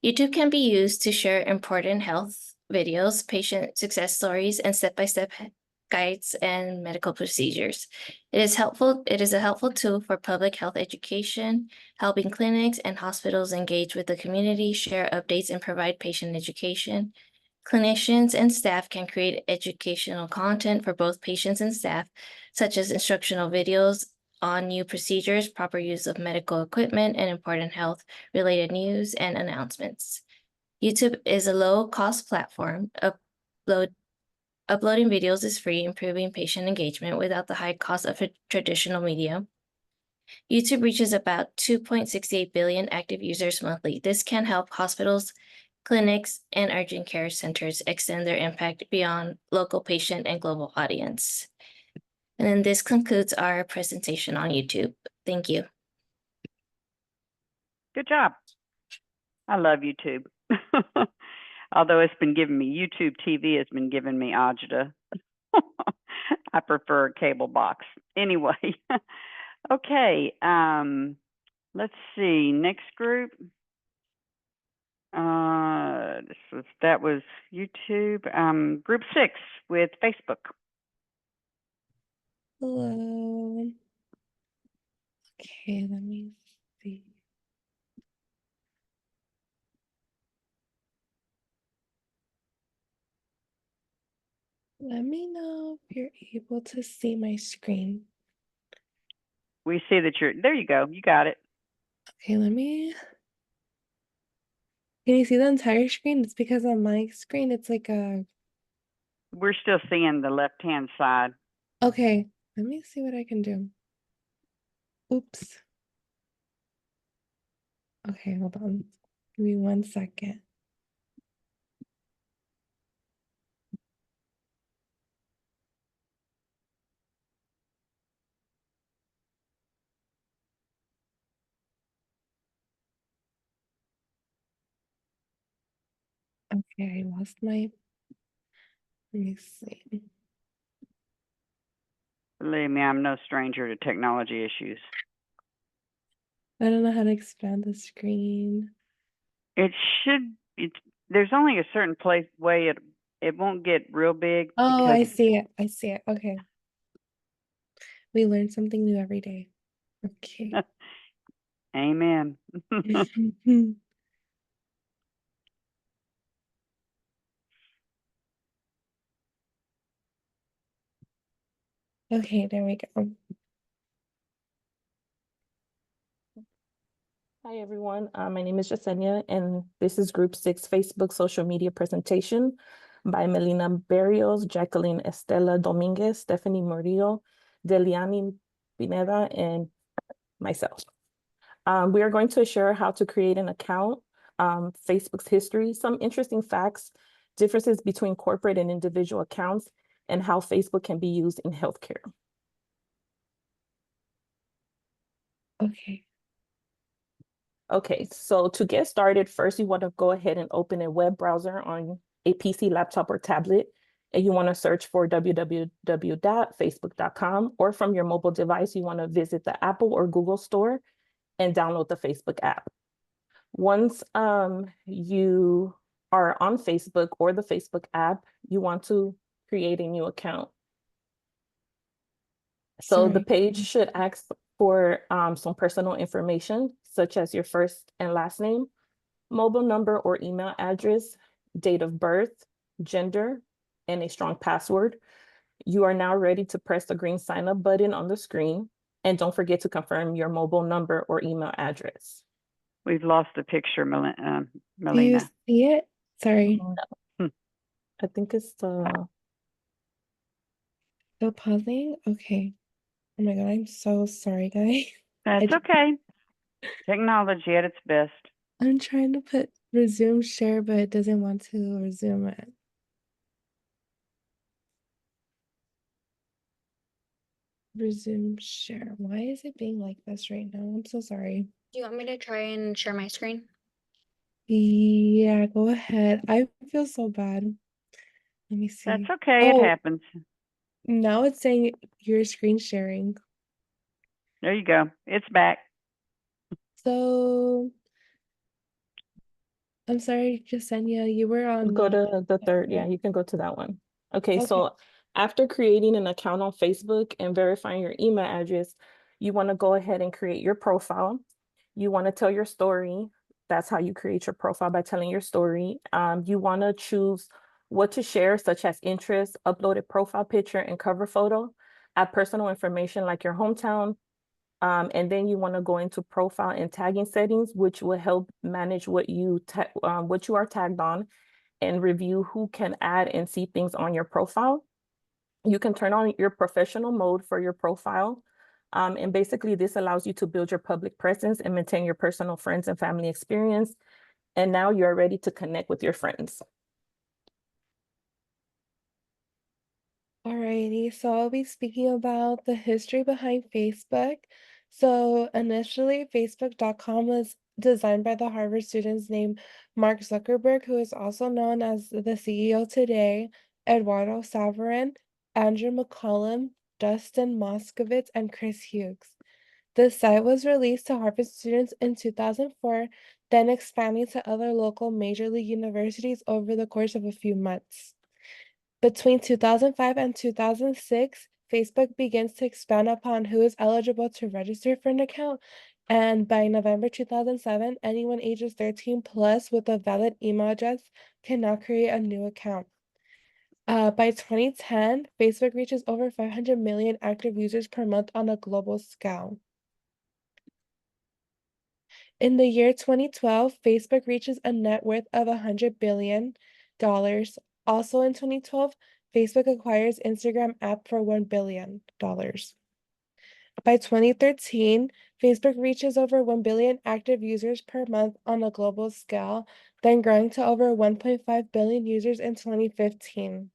YouTube can be used to share important health videos, patient success stories, and step-by-step guides and medical procedures. It is a helpful tool for public health education, helping clinics and hospitals engage with the community, share updates, and provide patient education. Clinicians and staff can create educational content for both patients and staff, such as instructional videos on new procedures, proper use of medical equipment, and important health-related news and announcements. YouTube is a low-cost platform. Uploading videos is free, improving patient engagement without the high cost of traditional media. YouTube reaches about 2.68 billion active users monthly. This can help hospitals, clinics, and urgent care centers extend their impact beyond local patient and global audience. And then this concludes our presentation on YouTube. Thank you. Good job. I love YouTube. Although it's been giving me, YouTube TV has been giving me agita. I prefer a cable box. Anyway, okay, let's see, next group. That was YouTube. Group 6 with Facebook. Hello. Okay, let me see. Let me know if you're able to see my screen. We see that there you go, you got it. Okay, can you see the entire screen? It's because on my screen, it's like We're still seeing the left-hand side. okay, let me see what I can do. Oops. Okay, hold on. Give me 1 second. Okay, I lost my, let me see. Believe me, I'm no stranger to technology issues. I don't know how to expand the screen. There's only a certain way it won't get real big. Oh, I see it. I see it. Okay. We learn something new every day. Okay. Amen. Okay, there we go. Hi, everyone. My name is Yesenia, and this is Group 6 Facebook social media presentation by Melina Barrios, Jacqueline Estela Dominguez, Stephanie Murillo, Deliani Pineda, and myself. We are going to share how to create an account, Facebook's history, some interesting facts, differences between corporate and individual accounts, and how Facebook can be used in healthcare. Okay. Okay, so to get started, first you want to go ahead and open a web browser on a PC, laptop, or tablet, and you want to search for www.facebook.com, or from your mobile device, you want to visit the Apple or Google store and download the Facebook app. Once you are on Facebook or the Facebook app, you want to create a new account. So the page should ask for some personal information, such as your first and last name, mobile number or email address, date of birth, gender, and a strong password. You are now ready to press the green sign up button on the screen. And don't forget to confirm your mobile number or email address. We've lost the picture, Melina. Do you see it? Sorry. I think it's Still pausing? Okay. Oh my God, I'm so sorry, guys. That's okay. Technology at its best. I'm trying to put resume share, but it doesn't want to resume it. Resume share. Why is it being like this right now? I'm so sorry. Do you want me to try and share my screen? Yeah, go ahead. I feel so bad. Let me see. That's okay. It happens. Now it's saying you're screen sharing. There you go. It's back. So I'm sorry, Jasenia, you were on Go the to the third, yeah, right? you can go to that one. Okay, Okay. so after creating an account on Facebook and verifying your email address, you want to go ahead and create your profile. You want to tell your story. That's how you create your profile, by telling your story. You want to choose what to share, such as interests, uploaded profile picture, and cover photo. Add personal information like your hometown. And then you want to go into profile and tagging settings, which will help manage what you are tagged on, and review who can add and see things on your profile. You can turn on your professional mode for your profile. And basically this allows you to build your public presence and maintain your personal friends and family experience. And now you're ready to connect with your friends. Alrighty, so I'll be speaking about the history behind Facebook. So initially, Facebook.com was designed by the Harvard students named Mark Zuckerberg, who is also known as the CEO today, Eduardo Saverin, Andrew McCollum, Dustin Moskovitz, and Chris Hughes. The site was released to Harvard students in 2004, then expanding to other local major league universities over the course of a few months. Between 2005 and 2006, Facebook begins to expand upon who is eligible to register for an account, and by November 2007, anyone ages 13 plus with a valid email address can now create a new account. By 2010, Facebook reaches over 500 million active users per month on a global scale. In the year 2012, Facebook reaches a net worth of $100 billion. Also in 2012, Facebook acquires Instagram app for $1 billion. By 2013, Facebook reaches over 1 billion active users per month on a global scale, then growing to over 1.5 billion users in 2015.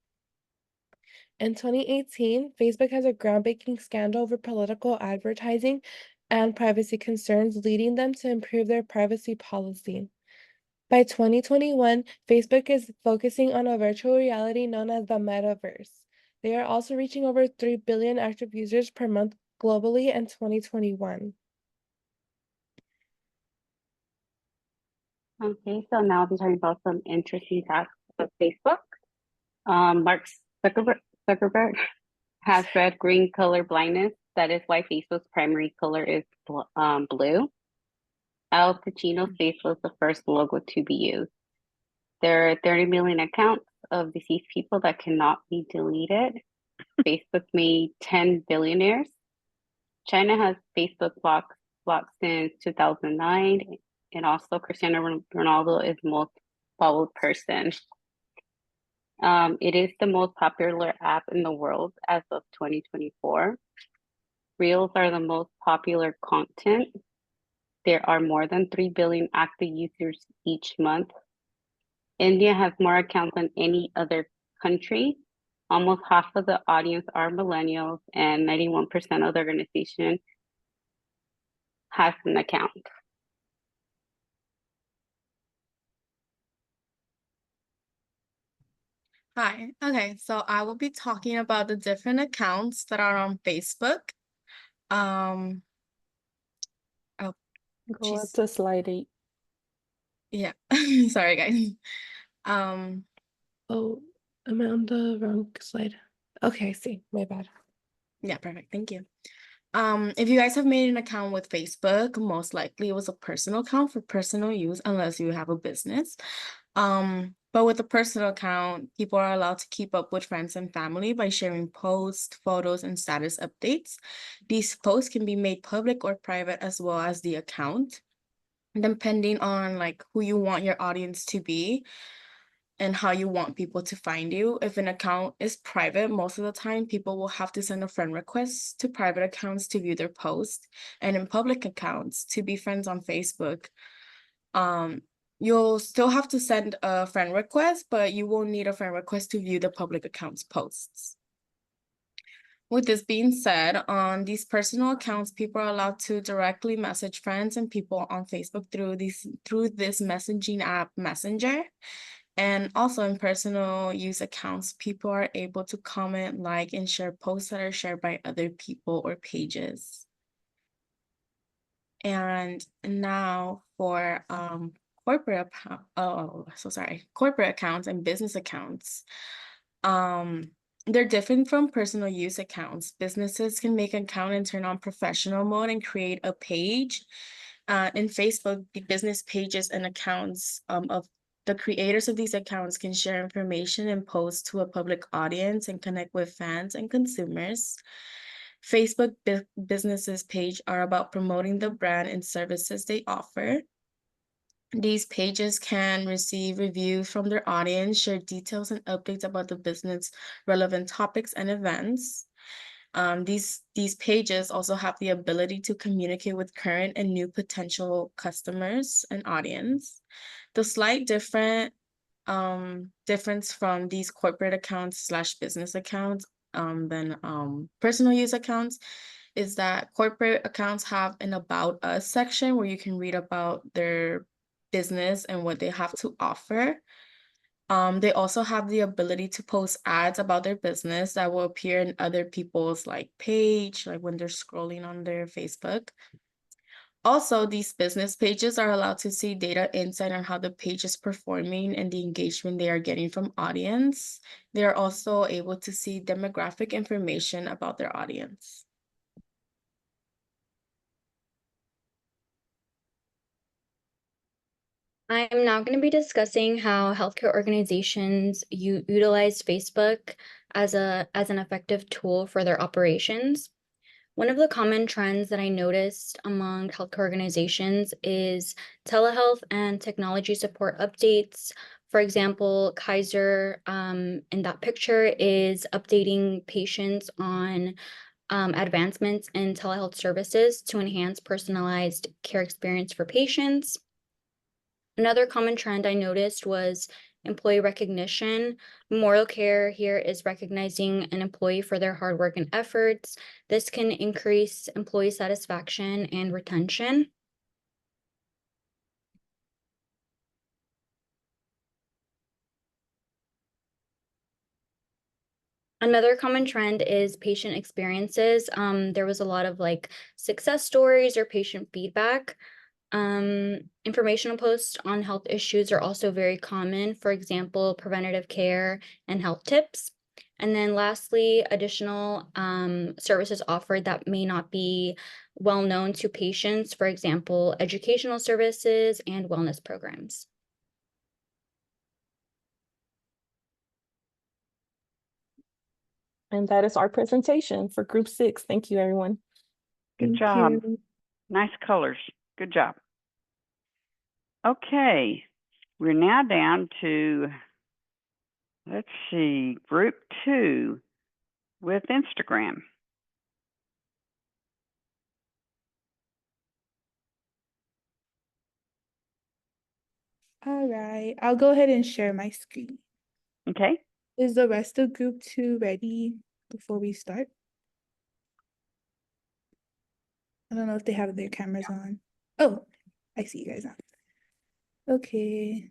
In 2018, Facebook has a groundbreaking scandal over political advertising and privacy concerns, leading them to improve their privacy policy. By 2021, Facebook is focusing on a virtual reality known as the metaverse. They are also reaching over 3 billion active users per month globally in 2021. Okay, so now I'll be talking about some interesting facts of Facebook. Mark Zuckerberg has red-green color blindness. That is why Facebook's primary color is blue. Al Pacino's face was the first logo to be used. There are 30 million accounts of deceased people that cannot be deleted. Facebook made 10 billionaires. China has Facebook blocked since 2009. And also Cristiano Ronaldo is the most followed person. It is the most popular app in the world as of 2024. Reels are the most popular content. There are more than 3 billion active users each month. India has more accounts than any other country. Almost half of the audience are millennials, and 91% of the organization has an account. Hi. Okay, so I will be talking about the different accounts that are on Facebook. Oh, Go up jeez. to slide 8. Yeah. Sorry, guys. Oh, am I on the wrong slide? Okay, I see. My bad. Yeah, perfect. Thank you. If you guys have made an account with Facebook, most likely it was a personal account for personal use, unless you have a business. But with a personal account, people are allowed to keep up with friends and family by sharing posts, photos, and status updates. These posts can be made public or private, as well as the account, depending on like who you want your audience to be and how you want people to find you. If an account is private, most of the time people will have to send a friend request to private accounts to view their post, and in public accounts to be friends on Facebook. You'll still have to send a friend request, but you won't need a friend request to view the public account's posts. With this being said, on these personal accounts, people are allowed to directly message friends and people on Facebook through this messaging app, Messenger. And also in personal use accounts, people are able to comment, like, and share posts that are shared by other people or pages. And now for corporate corporate accounts and business accounts. They're different from personal use accounts. Businesses can make an account and turn on professional mode and create a page. In Facebook, the business pages and accounts of the creators of these accounts can share information and post to a public audience and connect with fans and consumers. Facebook businesses page are about promoting the brand and services they offer. These pages can receive reviews from their audience, share details and updates about the business relevant topics and events. These pages also have the ability to communicate with current and new potential customers and audience. The slight difference from these corporate accounts / business accounts than personal use accounts is that corporate accounts have an About Us section where you can read about their business and what they have to offer. They also have the ability to post ads about their business that will appear in other people's page, like when they're scrolling on their Facebook. Also, these business pages are allowed to see data insight on how the page is performing and the engagement they are getting from audience. They are also able to see demographic information about their audience. I'm now going to be discussing how healthcare organizations utilize Facebook as an effective tool for their operations. One of the common trends that I noticed among healthcare organizations is telehealth and technology support updates. For example, Kaiser in that picture is updating patients on advancements in telehealth services to enhance personalized care experience for patients. Another common trend I noticed was employee recognition. Memorial Care here is recognizing an employee for their hard work and efforts. This can increase employee satisfaction and retention. Another common trend is patient experiences. There was a lot of success stories or patient feedback. Informational posts on health issues are also very common. For example, preventative care and health tips. And then lastly, additional services offered that may not be well known to patients. For example, educational services and wellness programs. And that is our presentation for Group 6. Thank you, everyone. Good Thank job. you. Nice colors. Good job. Okay, we're now down to, let's see, Group 2 with Instagram. All right, I'll go ahead and share my screen. Okay. Is the rest of Group 2 ready before we start? I don't know if they have their cameras on. Oh, I see you guys now. Okay.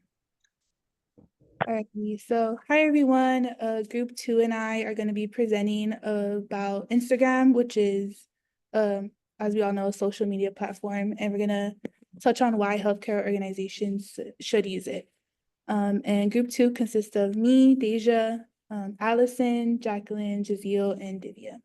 Alrighty, so hi everyone. Group 2 and I are going to be presenting about Instagram, which is, as we all know, a social media platform, and we're going to touch on why healthcare organizations should use it. And Group 2 consists of me, Deja, Allison, Jacqueline, Jazeel, and Divya.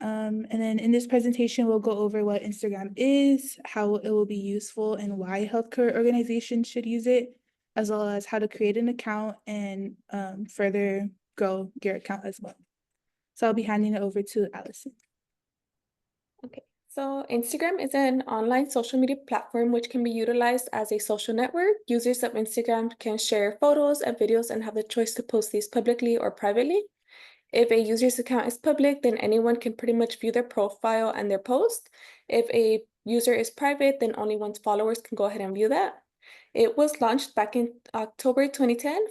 And then in this presentation, we'll go over what Instagram is, how it will be useful, and why healthcare organizations should use it, as well as how to create an account and further grow your account as well. So I'll be handing it over to Allison. Okay, so Instagram is an online social media platform which can be utilized as a social network. Users of Instagram can share photos and videos and have the choice to post these publicly or privately. If a user's account is public, then anyone can pretty much view their profile and their post. If a user is private, then only one's followers can go ahead and view that. It was launched back in October 2010,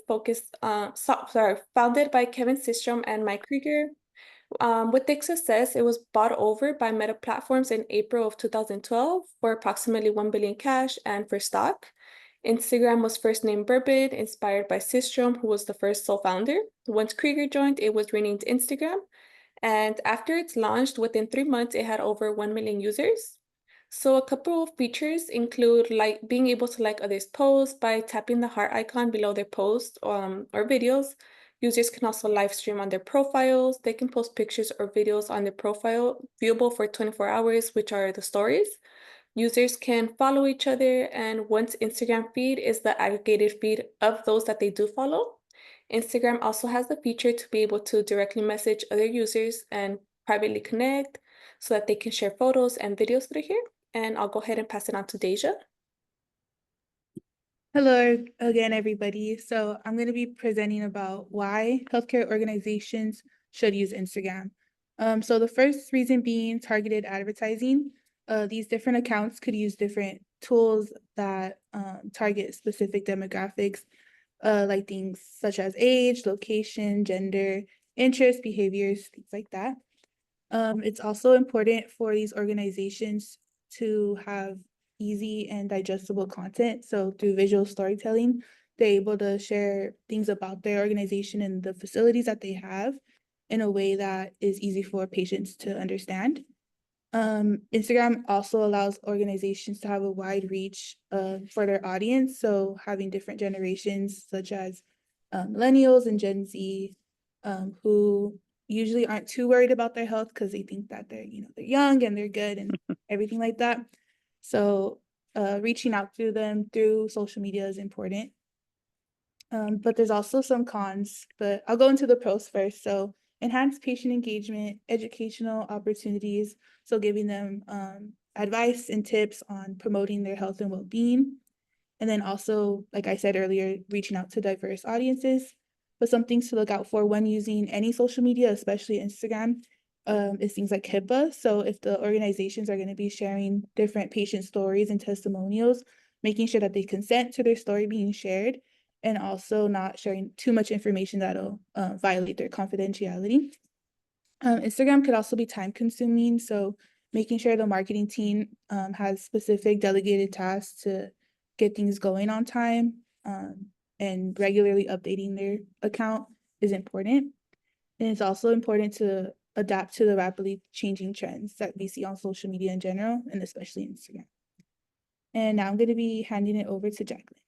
founded by Kevin Systrom and Mike Krieger. With the success, it was bought over by Meta Platforms in April of 2012 for approximately $1 billion cash and for stock. Instagram was first named Burbid, inspired by Systrom, who was the first sole founder. Once Krieger joined, it was renamed Instagram. And after it's launched, within 3 months, it had over 1 million users. So a couple of features include like being able to like others' posts by tapping the heart icon below their posts or videos. Users can also live stream on their profiles. They can post pictures or videos on their profile, viewable for 24 hours, which are the stories. Users can follow each other, and one's Instagram feed is the aggregated feed of those that they do follow. Instagram also has the feature to be able to directly message other users and privately connect so that they can share photos and videos through here. And I'll go ahead and pass it on to Deja. Hello again, everybody. So I'm going to be presenting about why healthcare organizations should use Instagram. So the first reason being targeted advertising. These different accounts could use different tools that target specific demographics, like things such as age, location, gender, interests, behaviors, things like that. It's also important for these organizations to have easy and digestible content. So through visual storytelling, they're able to share things about their organization and the facilities that they have in a way that is easy for patients to understand. Instagram also allows organizations to have a wide reach for their audience. So having different generations such as millennials and Gen Z who usually aren't too worried about their health because they think that they're young and they're good and everything like that. So reaching out to them through social media is important. But there's also some cons, but I'll go into the pros first. So enhanced patient engagement, educational opportunities, so giving them advice and tips on promoting their health and well-being. And then also, like I said earlier, reaching out to diverse audiences. But some things to look out for when using any social media, especially Instagram, is things like HIPAA. So if the organizations are going to be sharing different patient stories and testimonials, making sure that they consent to their story being shared, and also not sharing too much information that'll violate their confidentiality. Instagram could also be time consuming, so making sure the marketing team has specific delegated tasks to get things going on time and regularly updating their account is important. And it's also important to adapt to the rapidly changing trends that we see on social media in general, and especially Instagram. And now I'm going to be handing it over to Jacqueline.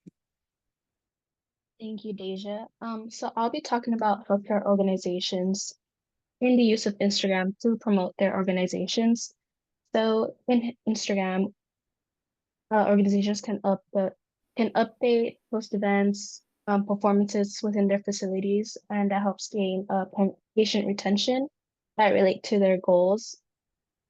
Thank you, Deja. So I'll be talking about healthcare organizations in the use of Instagram to promote their organizations. So in Instagram, organizations can update, post events, performances within their facilities, and that helps gain patient retention that relate to their goals.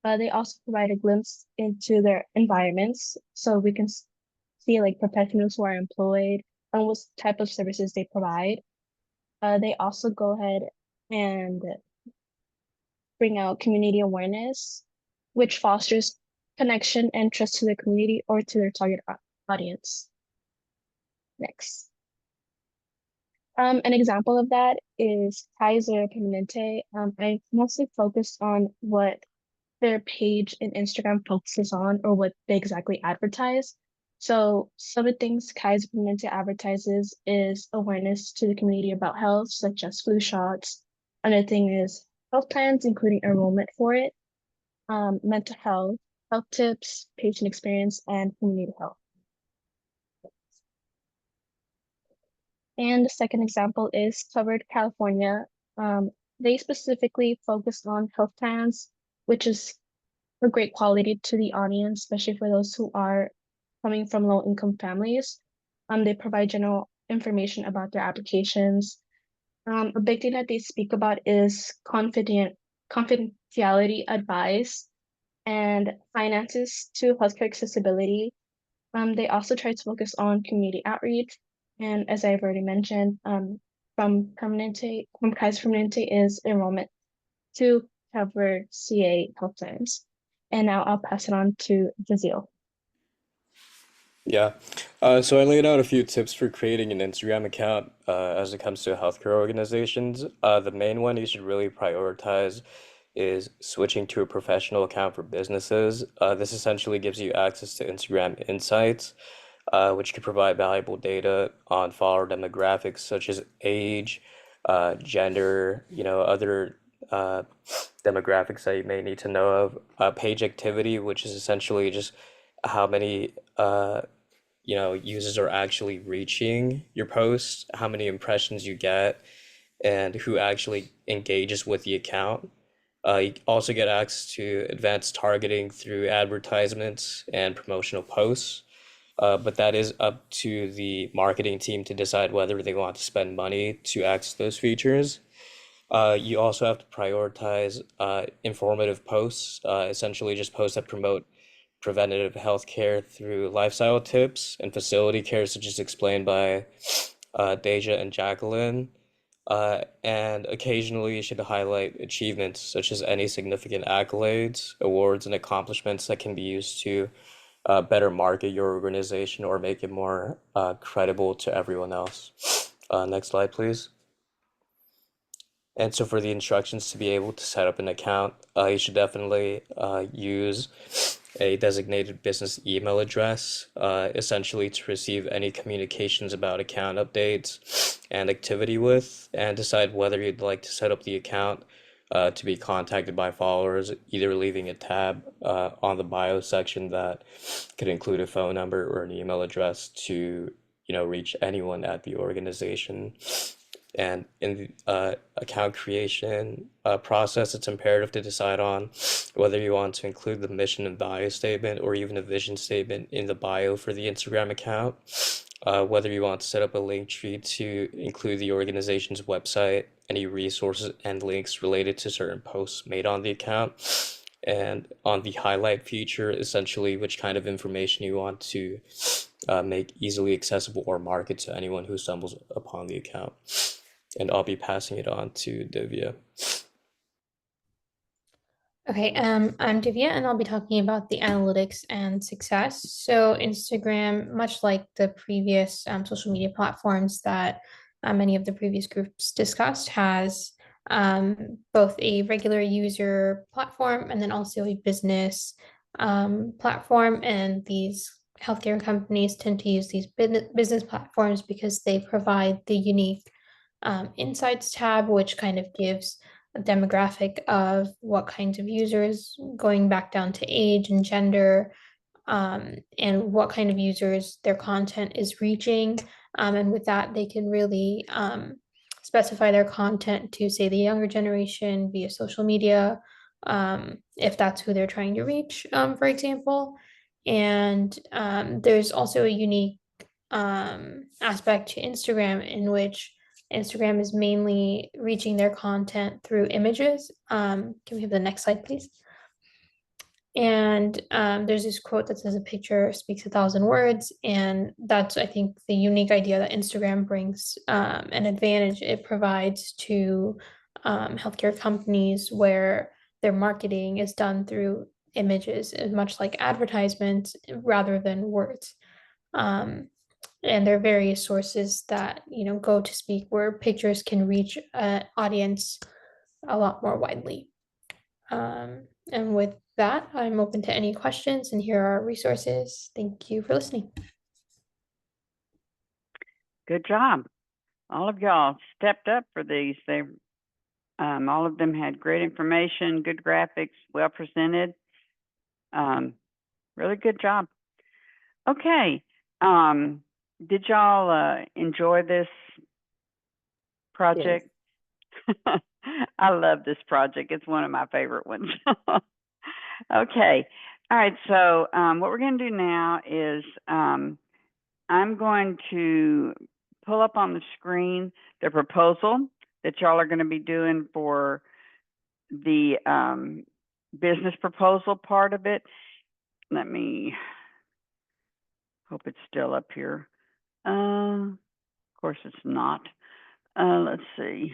They also provide a glimpse into their environments, so we can see like professionals who are employed and what type of services they provide. They also go ahead and bring out community awareness, which fosters connection and trust to the community or to their target audience. Next. An example of that is Kaiser Permanente. I mostly focused on what their page in Instagram focuses on or what they exactly advertise. So some of the things Kaiser Permanente advertises is awareness to the community about health, such as flu shots. Another thing is health plans, including enrollment for it, mental health, health tips, patient experience, and community health. And the second example is Covered California. They specifically focus on health plans, which is a great quality to the audience, especially for those who are coming from low-income families. They provide general information about their applications. A big thing that they speak about is confidentiality advice and finances to healthcare accessibility. They also try to focus on community outreach. And as I've already mentioned, from Kaiser Permanente is enrollment to cover CA health plans. And now I'll pass it on to Jazeel. Yeah, so I laid out a few tips for creating an Instagram account as it comes to healthcare organizations. The main one you should really prioritize is switching to a professional account for businesses. This essentially gives you access to Instagram Insights, which can provide valuable data on follower demographics such as age, gender, other demographics that you may need to know of. Page activity, which is essentially just how many users are actually reaching your post, how many impressions you get, and who actually engages with the account. You also get access to advanced targeting through advertisements and promotional posts. But that is up to the marketing team to decide whether they want to spend money to access those features. You also have to prioritize informative posts, essentially just posts that promote preventative healthcare through lifestyle tips and facility care, such as explained by Deja and Jacqueline. And occasionally you should highlight achievements such as any significant accolades, awards, and accomplishments that can be used to better market your organization or make it more credible to everyone else. Next slide, please. And so for the instructions to be able to set up an account, you should definitely use a designated business email address, essentially to receive any communications about account updates and activity with, and decide whether you'd like to set up the account to be contacted by followers, either leaving a tab on the bio section that could include a phone number or an email address to reach anyone at the organization. And in the account creation process, it's imperative to decide on whether you want to include the mission and value statement or even a vision statement in the bio for the Instagram account, whether you want to set up a link tree to include the organization's website, any resources and links related to certain posts made on the account, and on the highlight feature, essentially which kind of information you want to make easily accessible or market to anyone who stumbles upon the account. And I'll be passing it on to Divya. Okay, I'm Divya, and I'll be talking about the analytics and success. So Instagram, much like the previous social media platforms that many of the previous groups discussed, has both a regular user platform and then also a business platform. And these healthcare companies tend to use these business platforms because they provide the unique insights tab, which kind of gives a demographic of what kinds of users, going back down to age and gender, and what kind of users their content is reaching. And with that, they can really specify their content to, say, the younger generation via social media, if that's who they're trying to reach, for example. And there's also a unique aspect to Instagram in which Instagram is mainly reaching their content through images. Can we have the next slide, please? And there's this quote that says a picture speaks 1,000 words. And that's, I think, the unique idea that Instagram brings, an advantage it provides to healthcare companies, where their marketing is done through images, much like advertisements rather than words. And there are various sources that go to speak where pictures can reach an audience a lot more widely. And with that, I'm open to any questions, and here are our resources. Thank you for listening. Good job. All of y'all stepped up for these. They all of them had great information, good graphics, well presented. Really good job. Okay. Did y'all enjoy this project? I love this project. It's one of my favorite ones. Okay. All right. So what we're going to do now is I'm going to pull up on the screen the proposal that y'all are going to be doing for the business proposal part of it. Let me hope it's still up here. Of course it's not. Let's see.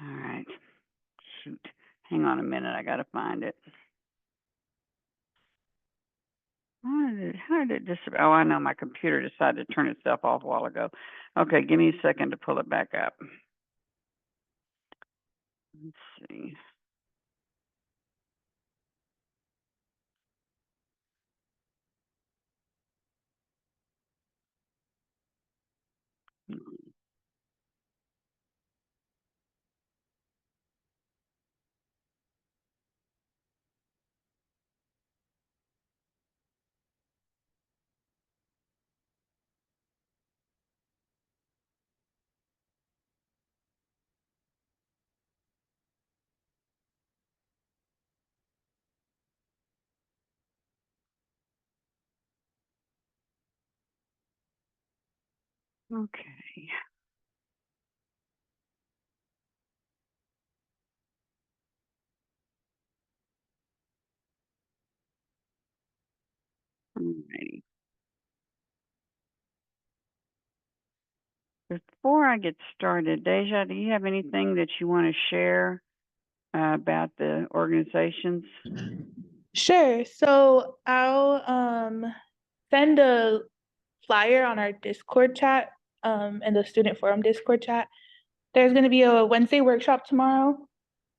All right. Shoot. Hang on a minute. I got to find it. How did it disappear? Oh, I know. My computer decided to turn itself off a while ago. Okay. Give me a second to pull it back up. Let's see. Okay. Alrighty. Before I get started, Deja, do you have anything that you want to share about the organizations? Sure. So I'll send a flyer on our Discord chat and the student forum Discord chat. There's going to be a Wednesday workshop tomorrow.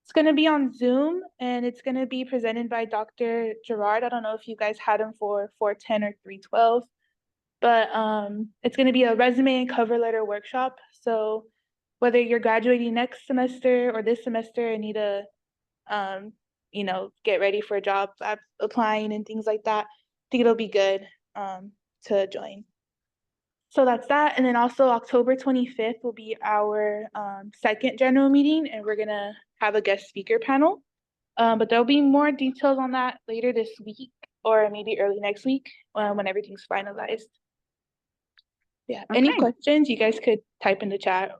It's going to be on Zoom and it's going to be presented by Dr. Gerard. I don't know if you guys had him for 410 or 312, but it's going to be a resume and cover letter workshop. So whether you're graduating next semester or this semester and need to you know, get ready for a job applying and things like that, I think it'll be good to join. So that's that. And then also October 25th will be our second general meeting, and we're gonna have a guest speaker panel. But there'll be more details on that later this week or maybe early next week when everything's finalized. Yeah, any Okay. questions, you guys could type in the chat.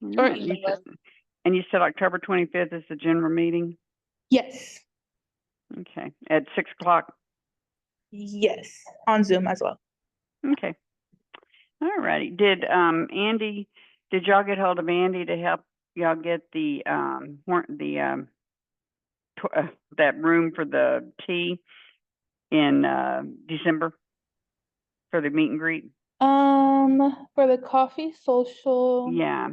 Or email us. And you said October 25th is the general meeting? Yes, Okay, at 6 o'clock? yes, on Zoom as well. Okay. All righty. Did y'all get hold of Andy to help y'all get the that room for the tea in December for the meet and greet? For the coffee social, Yeah.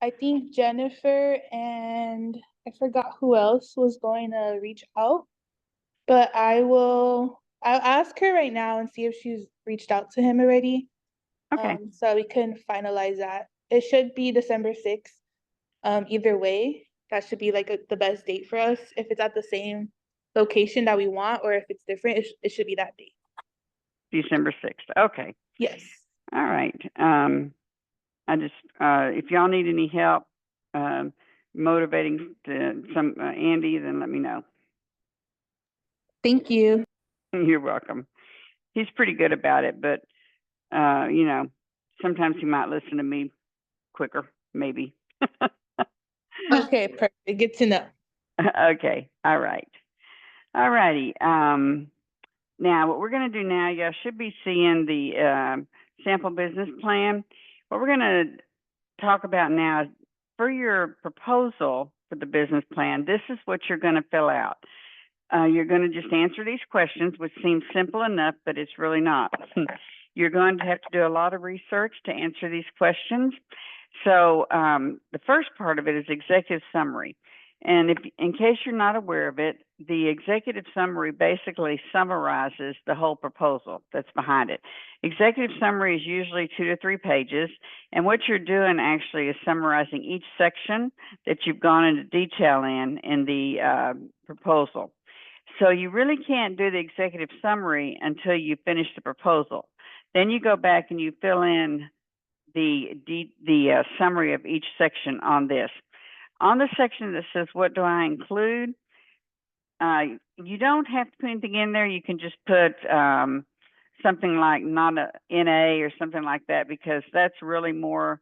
I think Jennifer and I forgot who else was going to reach out, but I'll ask her right now and see if she's reached out to him already. Okay. So we can finalize that. It should be December 6th. Either way, that should be like the best date for us. If it's at the same location that we want, or if it's different, it should be that date. December 6th. Okay. Yes. All right. I just if y'all need any help motivating some Andy, then let me know. Thank you. You're welcome. He's pretty good about it, but you know, sometimes he might listen to me quicker, maybe. Okay, perfect. Good to know. Okay. All right. All righty. Now what we're going to do now, y'all should be seeing the sample business plan. What we're going to talk about now is for your proposal for the business plan, this is what you're going to fill out. You're going to just answer these questions, which seems simple enough, but it's really not. You're going to have to do a lot of research to answer these questions. So the first part of it is executive summary. And if, in case you're not aware of it, the executive summary basically summarizes the whole proposal that's behind it. Executive summary is usually 2 to 3 pages. And what you're doing actually is summarizing each section that you've gone into detail in the proposal. So you really can't do the executive summary until you finish the proposal. Then you go back and you fill in the summary of each section on this. On the section that says, what do I include? You don't have to put anything in there. You can just put something like not a NA or something like that, because that's really more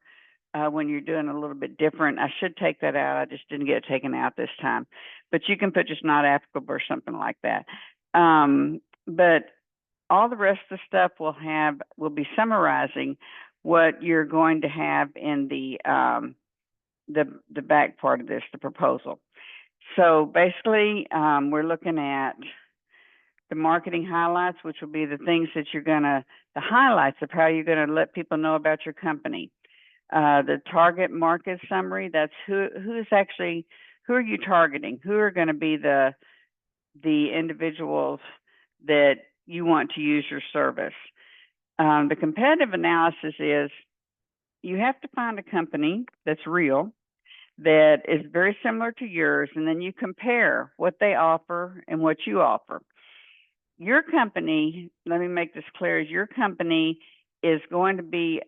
when you're doing a little bit different. I should take that out. I just didn't get it taken out this time. But you can put just not applicable or something like that. But all the rest of the stuff will be summarizing what you're going to have in the back part of this, the proposal. So basically, we're looking at the marketing highlights, which will be the things that the highlights of how you're going to let people know about your company. The target market summary, that's who are you targeting? Who are going to be the individuals that you want to use your service? The competitive analysis is you have to find a company that's real, that is very similar to yours, and then you compare what they offer and what you offer. Your company, let me make this clear, is your company is going to be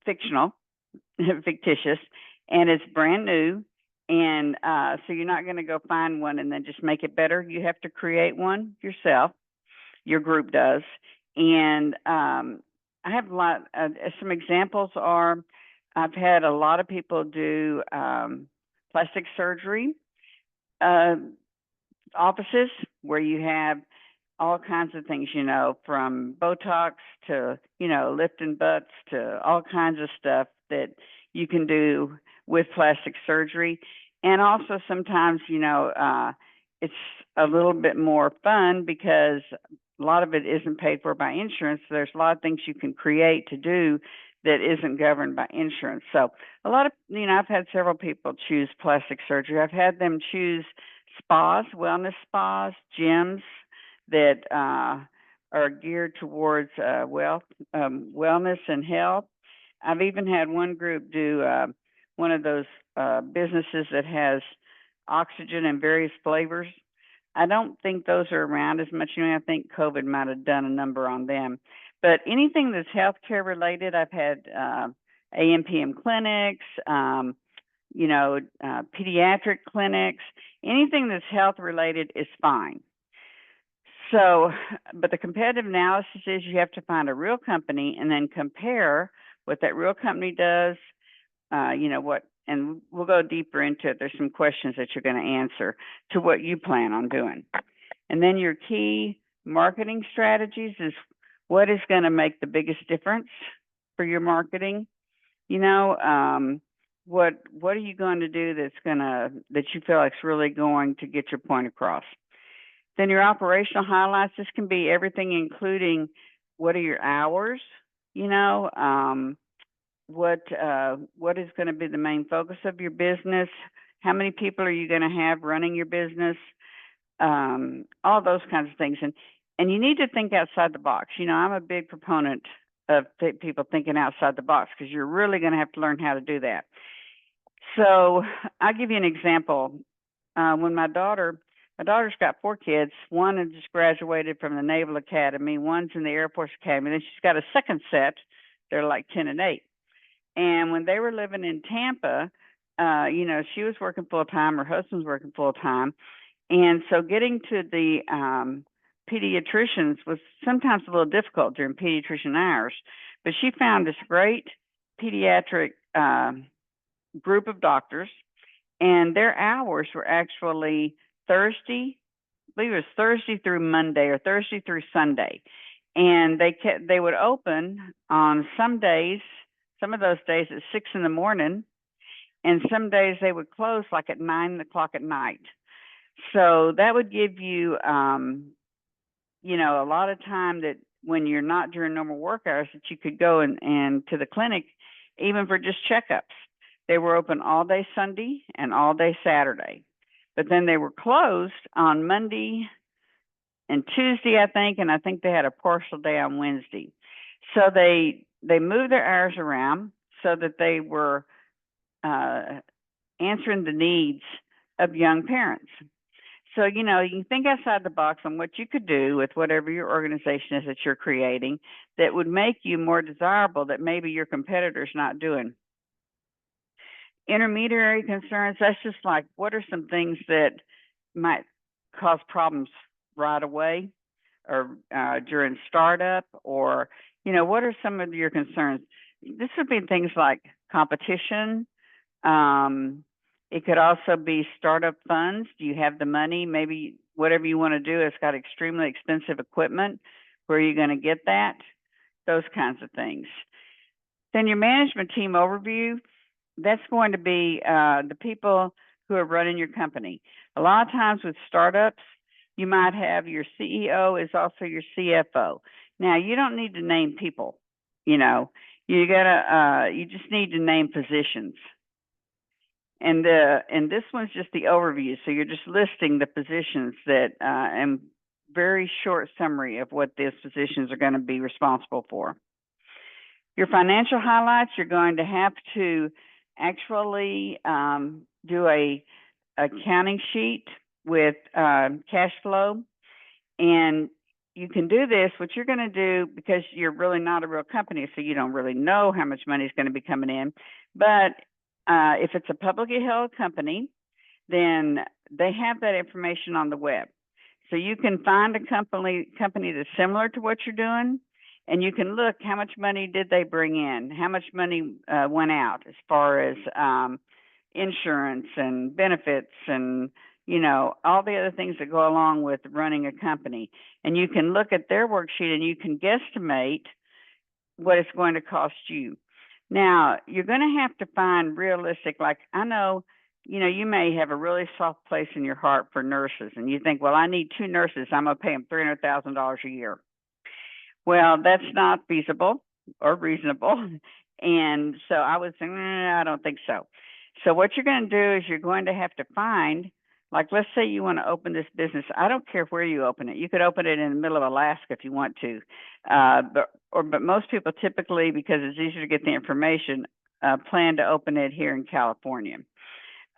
fictional, fictitious, and it's brand new. And so you're not going to go find one and then just make it better. You have to create one yourself. Your group does. And I have a lot, some examples are, I've had a lot of people do plastic surgery offices where you have all kinds of things, you know, from Botox to, you know, lifting butts to all kinds of stuff that you can do with plastic surgery. And also sometimes, you know, it's a little bit more fun because a lot of it isn't paid for by insurance. So there's a lot of things you can create to do that isn't governed by insurance. So a lot of, you know, I've had several people choose plastic surgery. I've had them choose spas, wellness spas, gyms that are geared towards wellness and health. I've even had one group do one of those businesses that has oxygen in various flavors. I don't think those are around as much anymore. I think COVID might have done a number on them. But anything that's healthcare related, I've had AMPM clinics, you know, pediatric clinics, anything that's health related is fine. So, but the competitive analysis is you have to find a real company and then compare what that real company does, you know, what, and we'll go deeper into it. There's some questions that you're going to answer to what you plan on doing. And then your key marketing strategies is what is going to make the biggest difference for your marketing. You know, what are you going to do that you feel like is really going to get your point across? Then your operational highlights, this can be everything, including what are your hours, you know, what is going to be the main focus of your business, how many people are you going to have running your business, all those kinds of things. And you need to think outside the box. You know, I'm a big proponent of people thinking outside the box because you're really going to have to learn how to do that. So I'll give you an example. When my daughter's got 4 kids. One has just graduated from the Naval Academy. One's in the Air Force Academy. Then she's got a second set. They're like 10 and 8. And when they were living in Tampa, you know, she was working full time. Her husband's working full time. And so getting to the pediatricians was sometimes a little difficult during pediatrician hours. But she found this great pediatric group of doctors, and their hours were actually Thursday, I believe it was Thursday through Monday or Thursday through Sunday. And they would open on some days, some of those days at 6 in the morning, and some days they would close like at 9 o'clock at night. So that would give you, you know, a lot of time that when you're not during normal work hours that you could go and to the clinic, even for just checkups. They were open all day Sunday and all day Saturday. But then they were closed on Monday and Tuesday, I think, and I think they had a partial day on Wednesday. So they moved their hours around so that they were answering the needs of young parents. So, you know, you can think outside the box on what you could do with whatever your organization is that you're creating that would make you more desirable that maybe your competitor's not doing. Intermediary concerns, that's just like, what are some things that might cause problems right away or during startup, or, you know, what are some of your concerns? This would be things like competition. It could also be startup funds. Do you have the money? Maybe whatever you want to do has got extremely expensive equipment. Where are you going to get that? Those kinds of things. Then your management team overview. That's going to be the people who are running your company. A lot of times with startups, you might have your CEO is also your CFO. Now, you don't need to name people, you know, you just need to name positions. And this one's just the overview. So you're just listing the positions that, and very short summary of what these positions are going to be responsible for. Your financial highlights, you're going to have to actually do a accounting sheet with cash flow. And you can do this, what you're going to do, because you're really not a real company, so you don't really know how much money is going to be coming in. But if it's a publicly held company, then they have that information on the web. So you can find a company that's similar to what you're doing, and you can look how much money did they bring in, how much money went out as far as insurance and benefits and all the other things that go along with running a company. And you can look at their worksheet and you can guesstimate what it's going to cost you. Now, you're going to have to find realistic, like I know, you may have a really soft place in your heart for nurses, and you think, well, I need 2 nurses. I'm going to pay them $300,000 a year. Well, that's not feasible or reasonable. And so I was saying, I don't think so. So what you're going to do is you're going to have to find, like, let's say you want to open this business. I don't care where you open it. You could open it in the middle of Alaska if you want to. But most people typically, because it's easier to get the information, plan to open it here in California.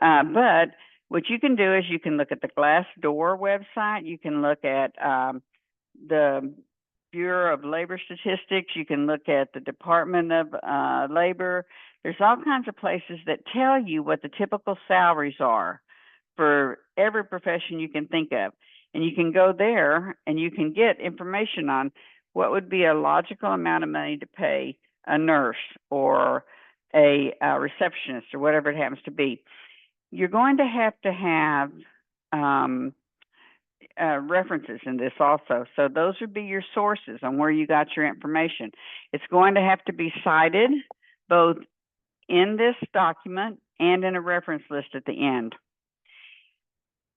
But what you can do is you can look at the Glassdoor website. You can look at the Bureau of Labor Statistics. You can look at the Department of Labor. There's all kinds of places that tell you what the typical salaries are for every profession you can think of. And you can go there and you can get information on what would be a logical amount of money to pay a nurse or a receptionist or whatever it happens to be. You're going to have references in this also. So those would be your sources on where you got your information. It's going to have to be cited both in this document and in a reference list at the end.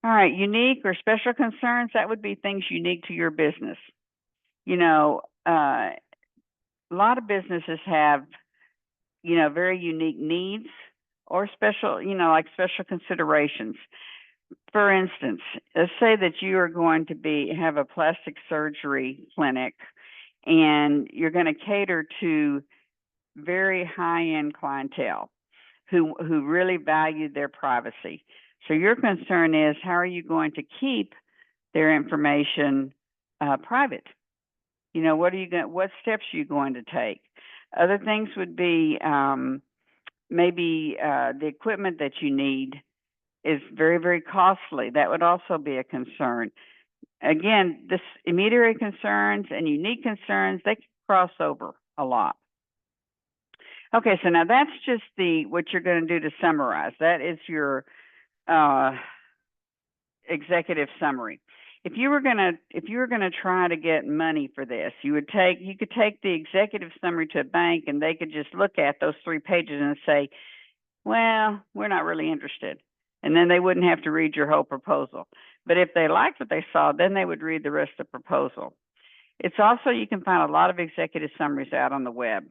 All right, unique or special concerns, that would be things unique to your business. A lot of businesses have, very unique needs or special, like special considerations. For instance, let's say that you are going to have a plastic surgery clinic and you're going to cater to very high-end clientele who really value their privacy. So your concern is, how are you going to keep their information private? What steps are you going to take? Other things would be maybe the equipment that you need is very, very costly. That would also be a concern. Again, this immediate concerns and unique concerns, they can cross over a lot. Okay, so now that's just what you're going to do to summarize. That is your executive summary. If you were gonna try to get money for this, you could take the executive summary to a bank and they could just look at those 3 pages and say, well, we're not really interested. And then they wouldn't have to read your whole proposal. But if they liked what they saw, then they would read the rest of the proposal. It's also, you can find a lot of executive summaries out on the web.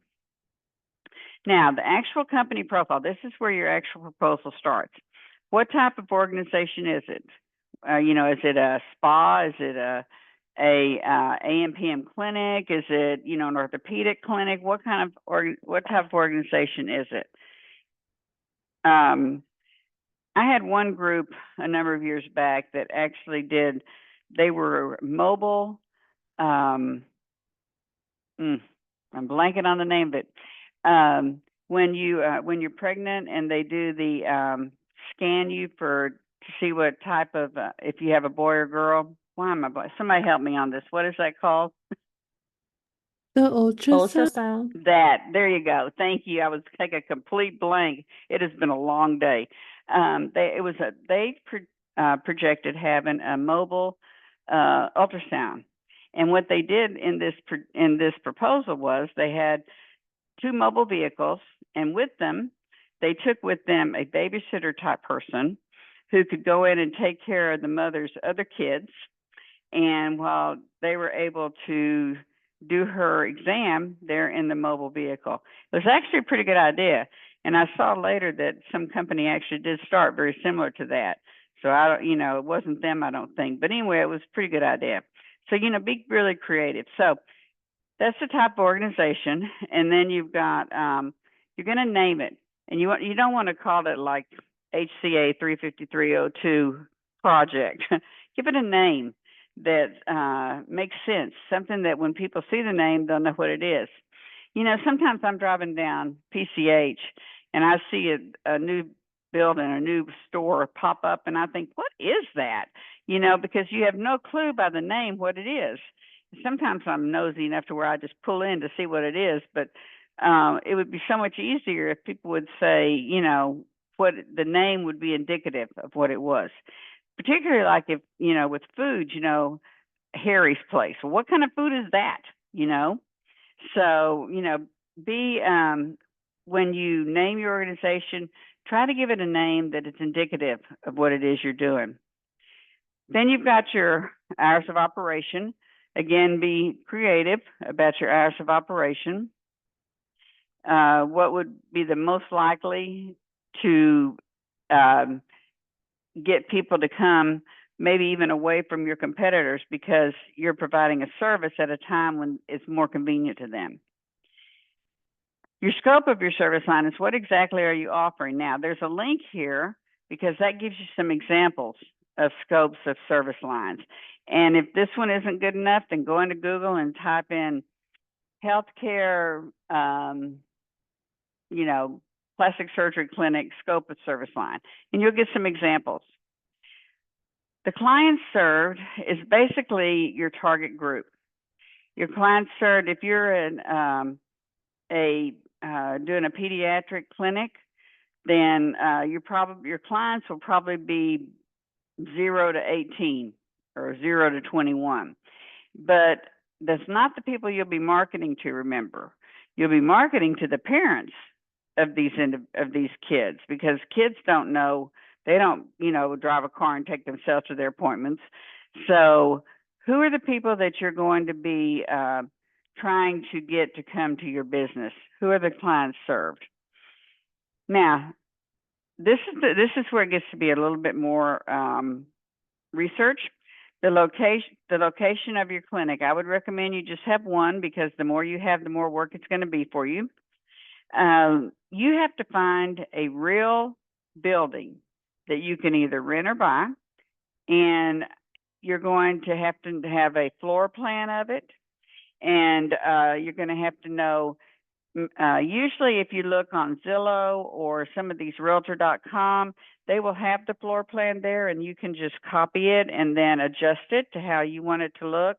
Now, the actual company profile, this is where your actual proposal starts. What type of organization is it? Is it a spa? Is it a AMPM clinic? Is it, an orthopedic clinic? What type of organization is it? I had one group a number of years back that actually they were mobile. I'm blanking on the name of it. When you're pregnant and they do the scan you to see what type of if you have a boy or girl. Why am I blank? Somebody help me on this. What is that called? The ultrasound. Ultrasound. There you go. Thank you. I was taking a complete blank. It has been a long day. They projected having a mobile ultrasound, and what they did in this proposal was they had 2 mobile vehicles, and with them, they took with them a babysitter type person who could go in and take care of the mother's other kids. And while they were able to do her exam, they're in the mobile vehicle. It was actually a pretty good idea. And I saw later that some company actually did start very similar to that. So it wasn't them, I don't think. But anyway, it was a pretty good idea. So, be really creative. So that's the type of organization. And then you've got, you're going to name it. And you don't want to call it like HCA 35302 project. Give it a name that makes sense, something that when people see the name, they'll know what it is. Sometimes I'm driving down PCH and I see a new building, a new store pop up, and I think, what is that? you know, because you have no clue by the name what it is. Sometimes I'm nosy enough to where I just pull in to see what it is, but it would be so much easier if people would say, you know, what the name would be indicative of what it was. Particularly like if, you know, with food, you know, Harry's Place. Well, what kind of food is that? You know? So, you know, when you name your organization, try to give it a name that is indicative of what it is you're doing. Then you've got your hours of operation. Again, be creative about your hours of operation. What would be the most likely to get people to come maybe even away from your competitors because you're providing a service at a time when it's more convenient to them. Your scope of your service line is what exactly are you offering? Now, there's a link here because that gives you some examples of scopes of service lines. And if this one isn't good enough, then go into Google and type in healthcare, you know, plastic surgery clinic scope of service line, and you'll get some examples. The clients served is basically your target group. Your clients served, if you're doing a pediatric clinic, then your clients will probably be 0 to 18 or 0 to 21. But that's not the people you'll be marketing to, remember. You'll be marketing to the parents of these kids, because kids don't know, they don't, you know, drive a car and take themselves to their appointments. So who are the people that you're going to be trying to get to come to your business? Who are the clients served? Now, this is where it gets to be a little bit more research. The location of your clinic. I would recommend you just have one, because the more you have, the more work it's going to be for you. You have to find a real building that you can either rent or buy, and you're going to have a floor plan of it, and you're going to have to know, usually if you look on Zillow or some of these realtor.com, they will have the floor plan there, and you can just copy it and then adjust it to how you want it to look.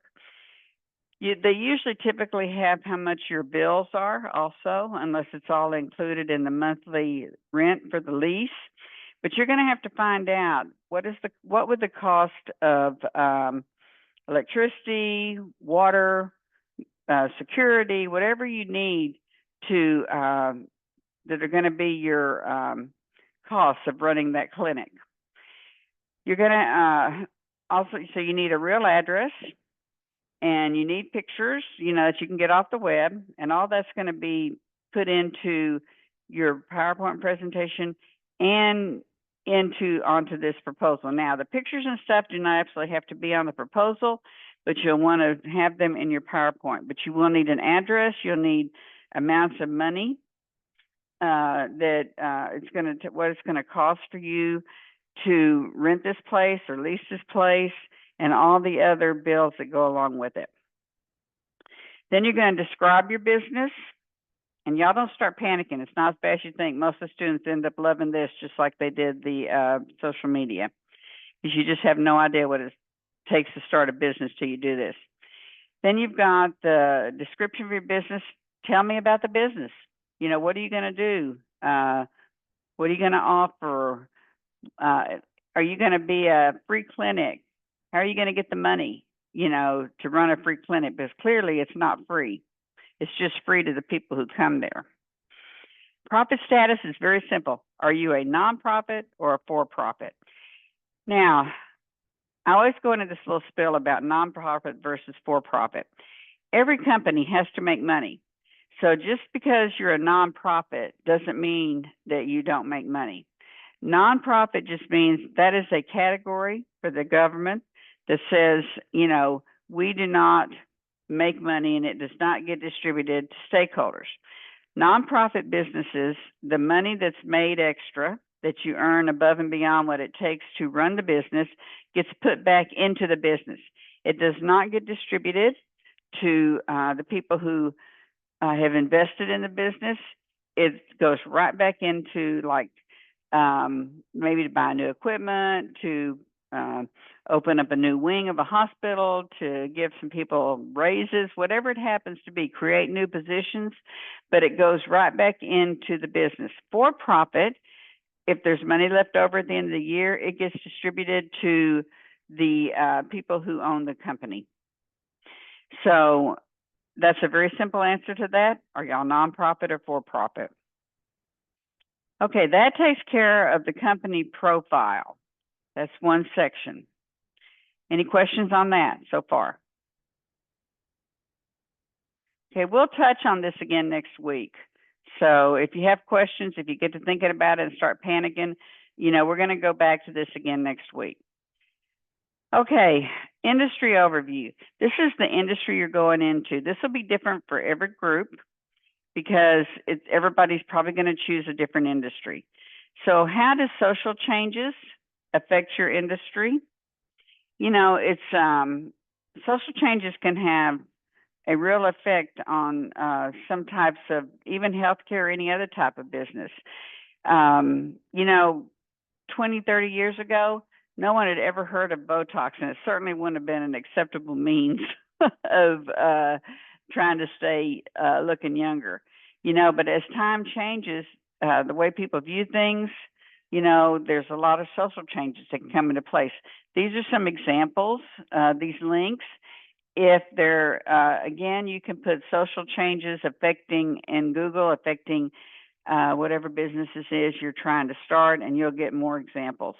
They usually typically have how much your bills are also, unless it's all included in the monthly rent for the lease. But you're going to have to find out what would the cost of electricity, water, security, whatever you need to that are going to be your costs of running that clinic. You're going to also, so you need a real address, and you need pictures, you know, that you can get off the web, and all that's going to be put into your PowerPoint presentation and onto this proposal. Now, the pictures and stuff do not absolutely have to be on the proposal, but you'll want to have them in your PowerPoint. But you will need an address. You'll need amounts of money what it's going to cost for you to rent this place or lease this place, and all the other bills that go along with it. Then you're going to describe your business, and y'all don't start panicking. It's not as bad as you think. Most of the students end up loving this just like they did the social media, because you just have no idea what it takes to start a business till you do this. Then you've got the description of your business. Tell me about the business. You know, what are you going to do? What are you going to offer? Are you going to be a free clinic? How are you going to get the money, you know, to run a free clinic? Because clearly it's not free. It's just free to the people who come there. Profit status is very simple. Are you a nonprofit or a for-profit? Now, I always go into this little spiel about nonprofit versus for-profit. Every company has to make money. So just because you're a nonprofit doesn't mean that you don't make money. Nonprofit just means that is a category for the government that says, you know, we do not make money and it does not get distributed to stakeholders. Nonprofit businesses, the money that's made extra that you earn above and beyond what it takes to run the business gets put back into the business. It does not get distributed to the people who have invested in the business. It goes right back into, like, maybe to buy new equipment, to open up a new wing of a hospital, to give some people raises, whatever it happens to be, create new positions, but it goes right back into the business. For profit, if there's money left over at the end of the year, it gets distributed to the people who own the company. So that's a very simple answer to that. Are y'all nonprofit or for profit? Okay, that takes care of the company profile. That's one section. Any questions on that so far? Okay, we'll touch on this again next week. So if you have questions, if you get to thinking about it and start panicking, you know, we're going to go back to this again next week. Okay, industry overview. This is the industry you're going into. This will be different for every group because everybody's probably going to choose a different industry. So how does social changes affect your industry? You know, it's social changes can have a real effect on some types of even healthcare or any other type of business. You know, 20, 30 years ago, no one had ever heard of Botox, and it certainly wouldn't have been an acceptable means of trying to stay looking younger. You know, but as time changes, the way people view things, you know, there's a lot of social changes that can come into place. These are some examples, these links. If they're, again, you can put social changes affecting in Google, affecting whatever business this is you're trying to start, and you'll get more examples.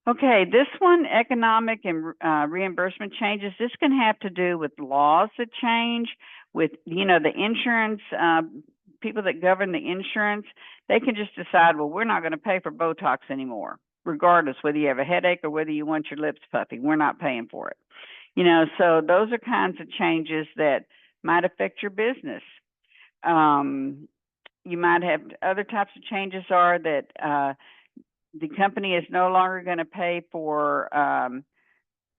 Okay, this one, economic and reimbursement changes. This can have to do with laws that change, with, you know, the insurance, people that govern the insurance. They can just decide, well, we're not going to pay for Botox anymore, regardless whether you have a headache or whether you want your lips puffy. We're not paying for it. You know, so those are kinds of changes that might affect your business. You might have other types of changes are that the company is no longer going to pay for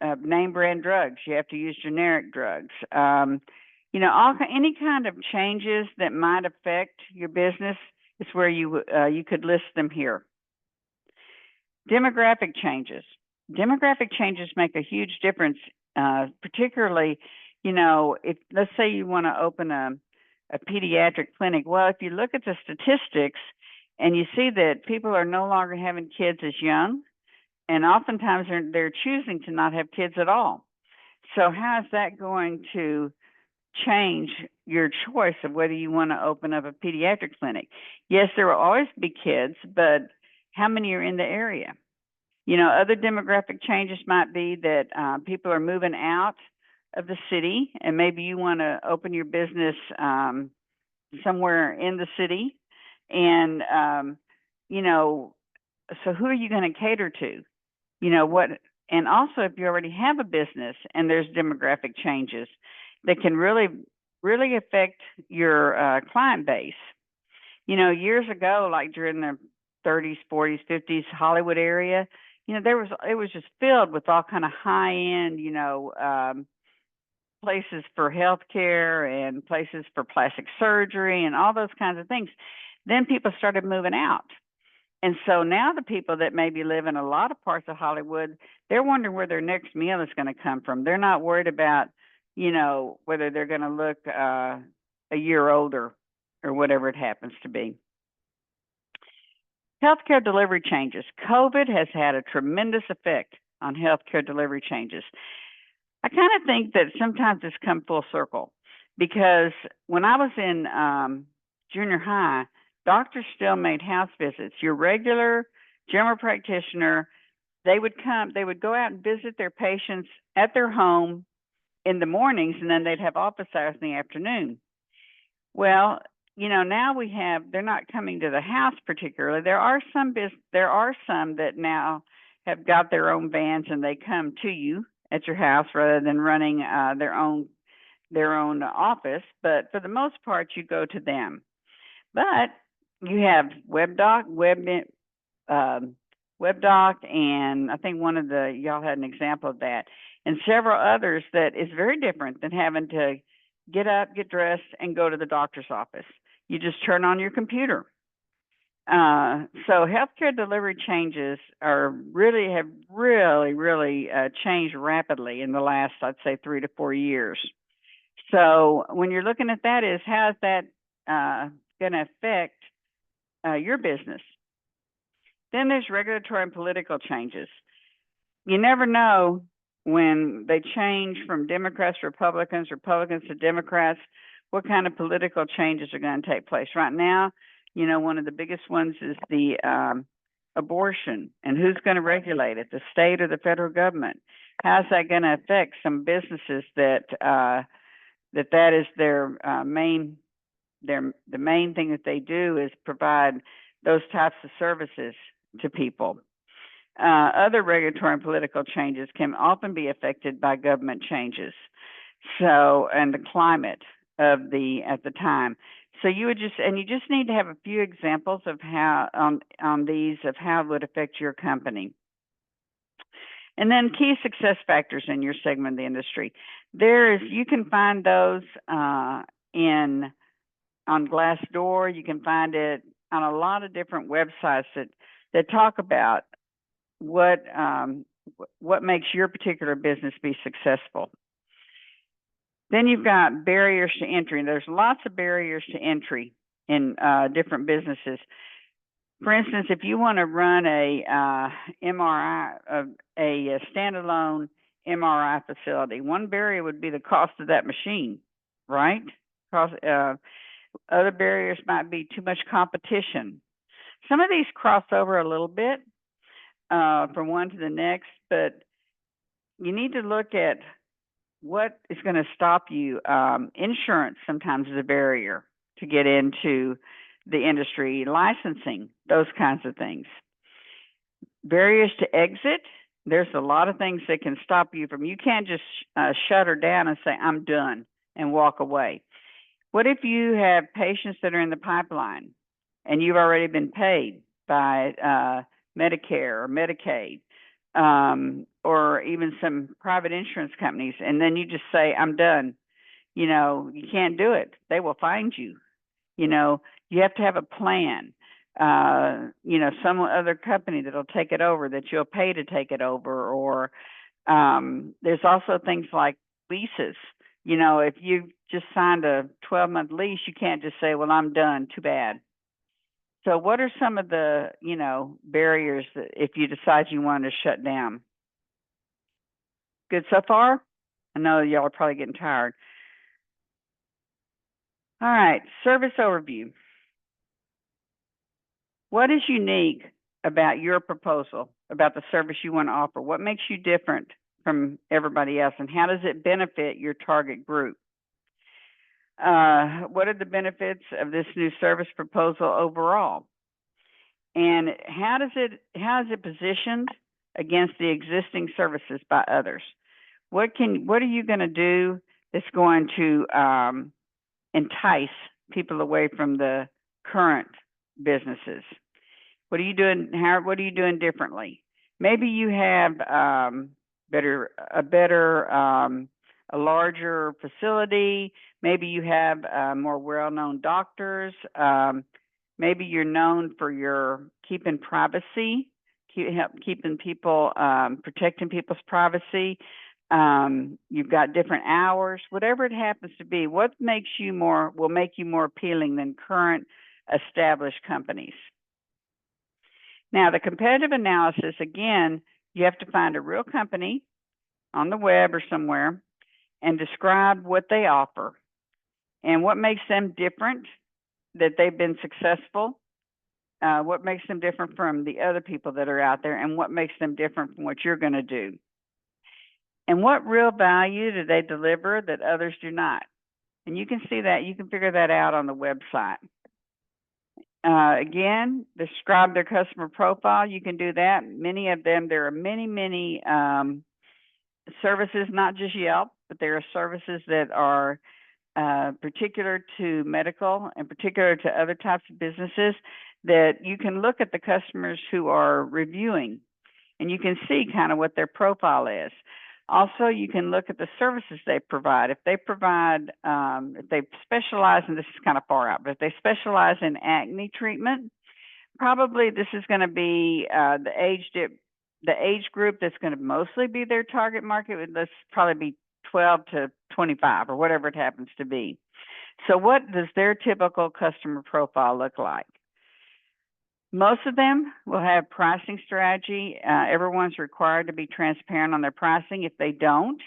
name brand drugs. You have to use generic drugs. You know, any kind of changes that might affect your business is where you could list them here. Demographic changes. Demographic changes make a huge difference, particularly, you know, if let's say you want to open a pediatric clinic. Well, if you look at the statistics and you see that people are no longer having kids as young, and oftentimes they're choosing to not have kids at all. So how is that going to change your choice of whether you want to open up a pediatric clinic? Yes, there will always be kids, but how many are in the area? You know, other demographic changes might be that people are moving out of the city, and maybe you want to open your business somewhere in the city. And, you know, so who are you going to cater to? You know, what, and also if you already have a business and there's demographic changes that can really, really affect your client base. You know, years ago, like during the 30s, 40s, 50s, Hollywood area, you know, it was just filled with all kind of high end, you know, places for healthcare and places for plastic surgery and all those kinds of things. Then people started moving out. And so now the people that maybe live in a lot of parts of Hollywood, they're wondering where their next meal is going to come from. They're not worried about, you know, whether they're going to look a year older or whatever it happens to be. Healthcare delivery changes. COVID has had a tremendous effect on healthcare delivery changes. I kind of think that sometimes it's come full circle, because when I was in junior high, doctors still made house visits. Your regular general practitioner, they would go out and visit their patients at their home in the mornings, and then they'd have office hours in the afternoon. Well, you know, now they're not coming to the house particularly. There are some that now have got their own vans and they come to you at your house rather than running their own office. But for the most part, you go to them. But you have WebDoc, and I think one of y'all had an example of that, and several others that is very different than having to get up, get dressed, and go to the doctor's office. You just turn on your computer. So healthcare delivery changes have really changed rapidly in the last, I'd say, 3 to 4 years. So when you're looking at that, is how's that going to affect your business? Then there's regulatory and political changes. You never know when they change from Democrats to Republicans, Republicans to Democrats, what kind of political changes are going to take place. Right now, you know, one of the biggest ones is the abortion, and who's going to regulate it, the state or the federal government? How's that going to affect some businesses that that is their main the main thing that they do is provide those types of services to people. Other regulatory and political changes can often be affected by government changes. So, and the climate of at the time. So you just need to have a few examples of how on these of how it would affect your company. And then key success factors in your segment of the industry. You can find those on Glassdoor. You can find it on a lot of different websites that talk about what makes your particular business be successful. Then you've got barriers to entry. There's lots of barriers to entry in different businesses. For instance, if you want to run a MRI, a standalone MRI facility, one barrier would be the cost of that machine, right? Other barriers might be too much competition. Some of these cross over a little bit from one to the next, but you need to look at what is going to stop you. Insurance sometimes is a barrier to get into the industry, licensing, those kinds of things. Barriers to exit, there's a lot of things that can stop you from, you can't just shut her down and say, I'm done, and walk away. What if you have patients that are in the pipeline and you've already been paid by Medicare or Medicaid, or even some private insurance companies, and then you just say, I'm done? You know, you can't do it. They will find you. You know, you have to have a plan. You know, some other company that'll take it over, that you'll pay to take it over, or there's also things like leases. You know, if you just signed a 12-month lease, you can't just say, well, I'm done, too bad. So what are some of the, you know, barriers that if you decide you want to shut down? Good so far? I know y'all are probably getting tired. All right, service overview. What is unique about your proposal, about the service you want to offer? What makes you different from everybody else, and how does it benefit your target group? What are the benefits of this new service proposal overall? And how is it positioned against the existing services by others? What are you going to do that's going to entice people away from the current businesses? What are you doing? What are you doing differently? Maybe you have a larger facility. Maybe you have more well-known doctors. Maybe you're known for your keeping privacy, keeping people, protecting people's privacy. You've got different hours, whatever it happens to be. What will make you more appealing than current established companies? Now, the competitive analysis, again, you have to find a real company on the web or somewhere and describe what they offer and what makes them different, that they've been successful, what makes them different from the other people that are out there, and what makes them different from what you're going to do. And what real value do they deliver that others do not? And you can see that, you can figure that out on the website. Again, describe their customer profile. You can do that. Many of them, there are many services, not just Yelp, but there are services that are particular to medical and particular to other types of businesses that you can look at the customers who are reviewing, and you can see kind of what their profile is. Also, you can look at the services they provide. If they provide, if they specialize, and this is kind of far out, but if they specialize in acne treatment, probably this is going to be the age group that's going to mostly be their target market. Let's probably be 12 to 25 or whatever it happens to be. So what does their typical customer profile look like? Most of them will have pricing strategy. Everyone's required to be transparent on their pricing. If they don't,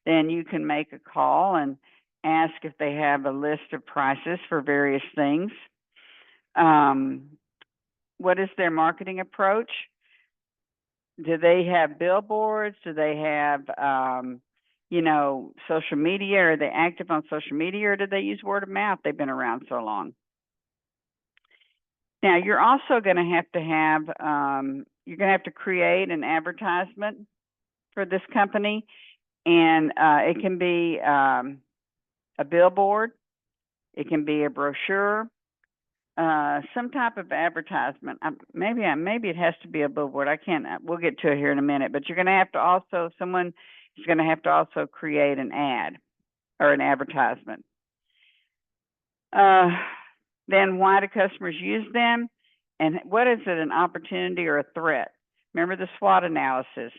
then you can make a call and ask if they have a list of prices for various things. What is their marketing approach? Do they have billboards? Do they have, social media? Are they active on social media, or do they use word of mouth? They've been around so long. Now, you're also going to have, you're going to have to create an advertisement for this company, and it can be a billboard, it can be a brochure, some type of advertisement. Maybe it has to be a billboard. I can't. We'll get to it here in a minute. But you're going to have to also, someone is going to have to also create an ad or an advertisement. Then why do customers use them? And what is it, an opportunity or a threat? Remember the SWOT analysis.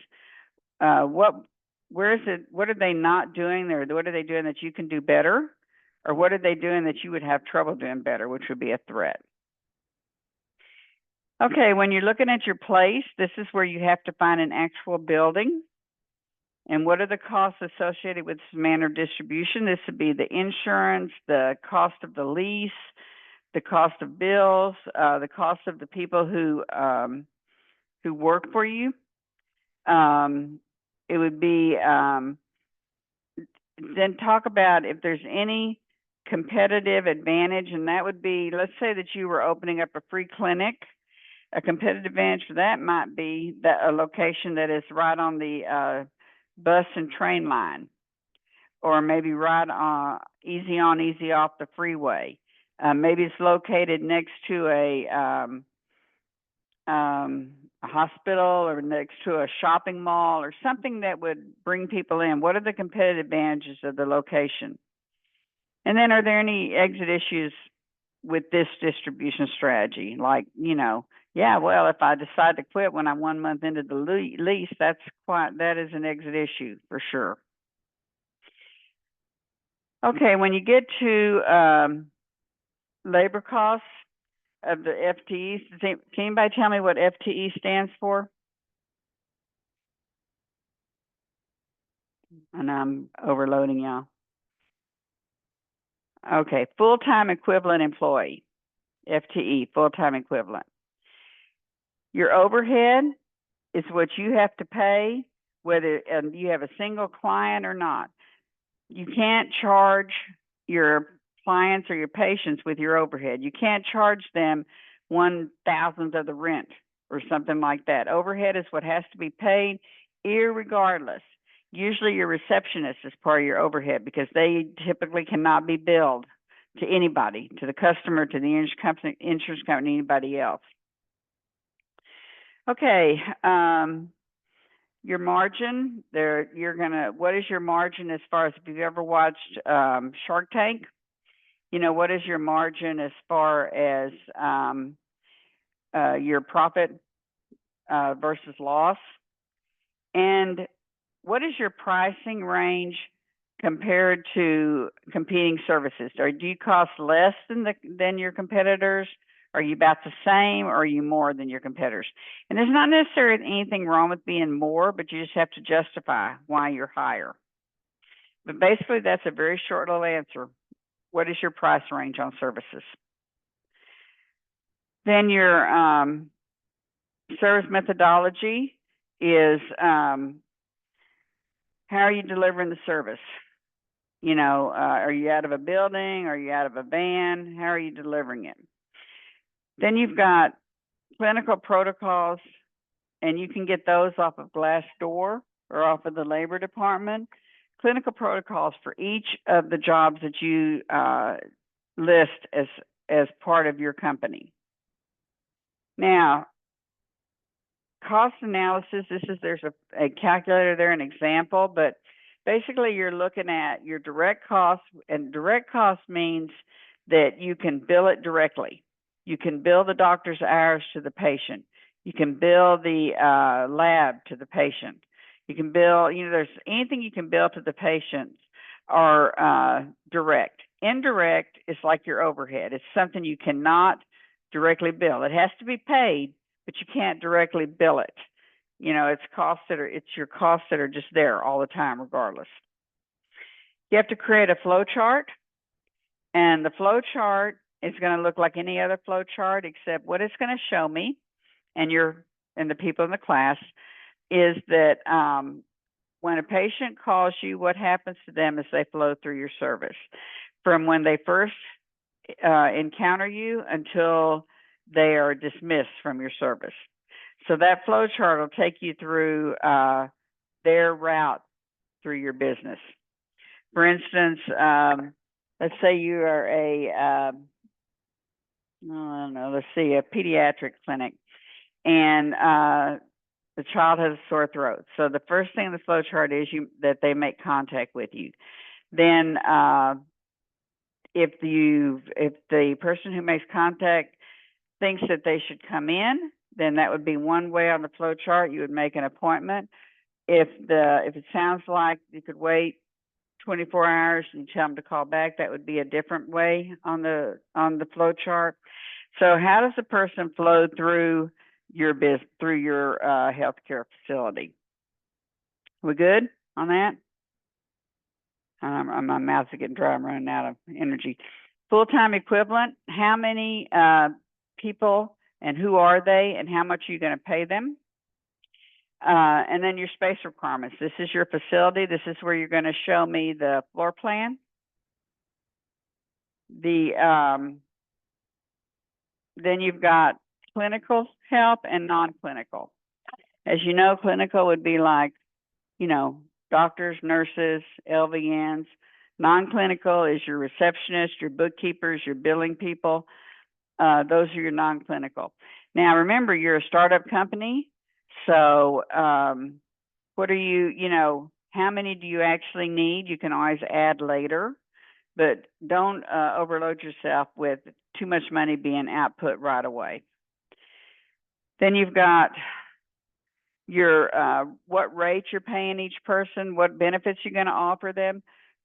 Where is it? What are they not doing there? What are they doing that you can do better? Or what are they doing that you would have trouble doing better, which would be a threat? Okay, when you're looking at your place, this is where you have to find an actual building. And what are the costs associated with this manner of distribution? This would be the insurance, the cost of the lease, the cost of bills, the cost of the people who work for you. It would be, then talk about if there's any competitive advantage, and that would be, let's say that you were opening up a free clinic. A competitive advantage for that might be that a location that is right on the bus and train line, or maybe right easy on, easy off the freeway. Maybe it's located next to a hospital or next to a shopping mall or something that would bring people in. What are the competitive advantages of the location? And then are there any exit issues with this distribution strategy? Like, yeah, well, if I decide to quit when I'm 1 month into the lease, that is an exit issue for sure. Okay, when you get to labor costs of the FTEs, can anybody tell me what FTE stands for? And I'm overloading y'all. Okay, full-time equivalent employee, FTE, full-time equivalent. Your overhead is what you have to pay, whether you have a single client or not. You can't charge your clients or your patients with your overhead. You can't charge them 1/1000th of the rent or something like that. Overhead is what has to be paid irregardless. Usually your receptionist is part of your overhead because they typically cannot be billed to anybody, to the customer, to the insurance company, anybody else. Okay, your margin there, what is your margin as far as, if you've ever watched Shark Tank, what is your margin as far as your profit versus loss? And what is your pricing range compared to competing services? Or do you cost less than your competitors? Are you about the same, or are you more than your competitors? And there's not necessarily anything wrong with being more, but you just have to justify why you're higher. But basically, that's a very short little answer. What is your price range on services? Then your service methodology is how are you delivering the service? Are you out of a building? Are you out of a van? How are you delivering it? Then you've got clinical protocols, and you can get those off of Glassdoor or off of the labor department. Clinical protocols for each of the jobs that you list as part of your company. Now, cost analysis, there's a calculator there, an example, but basically you're looking at your direct costs, and direct cost means that you can bill it directly. You can bill the doctor's hours to the patient. You can bill the lab to the patient. You can bill, there's anything you can bill to the patients are direct. Indirect is like your overhead. It's something you cannot directly bill. It has to be paid, but you can't directly bill it. It's your costs that are just there all the time, regardless. You have to create a flow chart, and the flow chart is going to look like any other flow chart, except what it's going to show me and the people in the class is that when a patient calls you, what happens to them as they flow through your service, from when they first encounter you until they are dismissed from your service. So that flow chart will take you through their route through your business. For instance, let's say you are a pediatric clinic, and the child has a sore throat. So the first thing in the flow chart is that they make contact with you. Then if the person who makes contact thinks that they should come in, then that would be one way on the flow chart. You would make an appointment. If it sounds like you could wait 24 hours and you tell them to call back, that would be a different way on the flow chart. So how does a person flow through your healthcare facility? We good on that? My mouth's getting dry. I'm running out of energy. Full-time equivalent, how many people and who are they and how much are you going to pay them? And then your space requirements. This is your facility. This is where you're going to show me the floor plan. Then you've got clinical help and non-clinical. As you know, clinical would be like, doctors, nurses, LVNs. Non-clinical is your receptionist, your bookkeepers, your billing people. Those are your non-clinical. Now, remember, you're a startup company. So what are you, how many do you actually need? You can always add later, but don't overload yourself with too much money being output right away. Then you've got your what rate you're paying each person, what benefits you're going to offer them.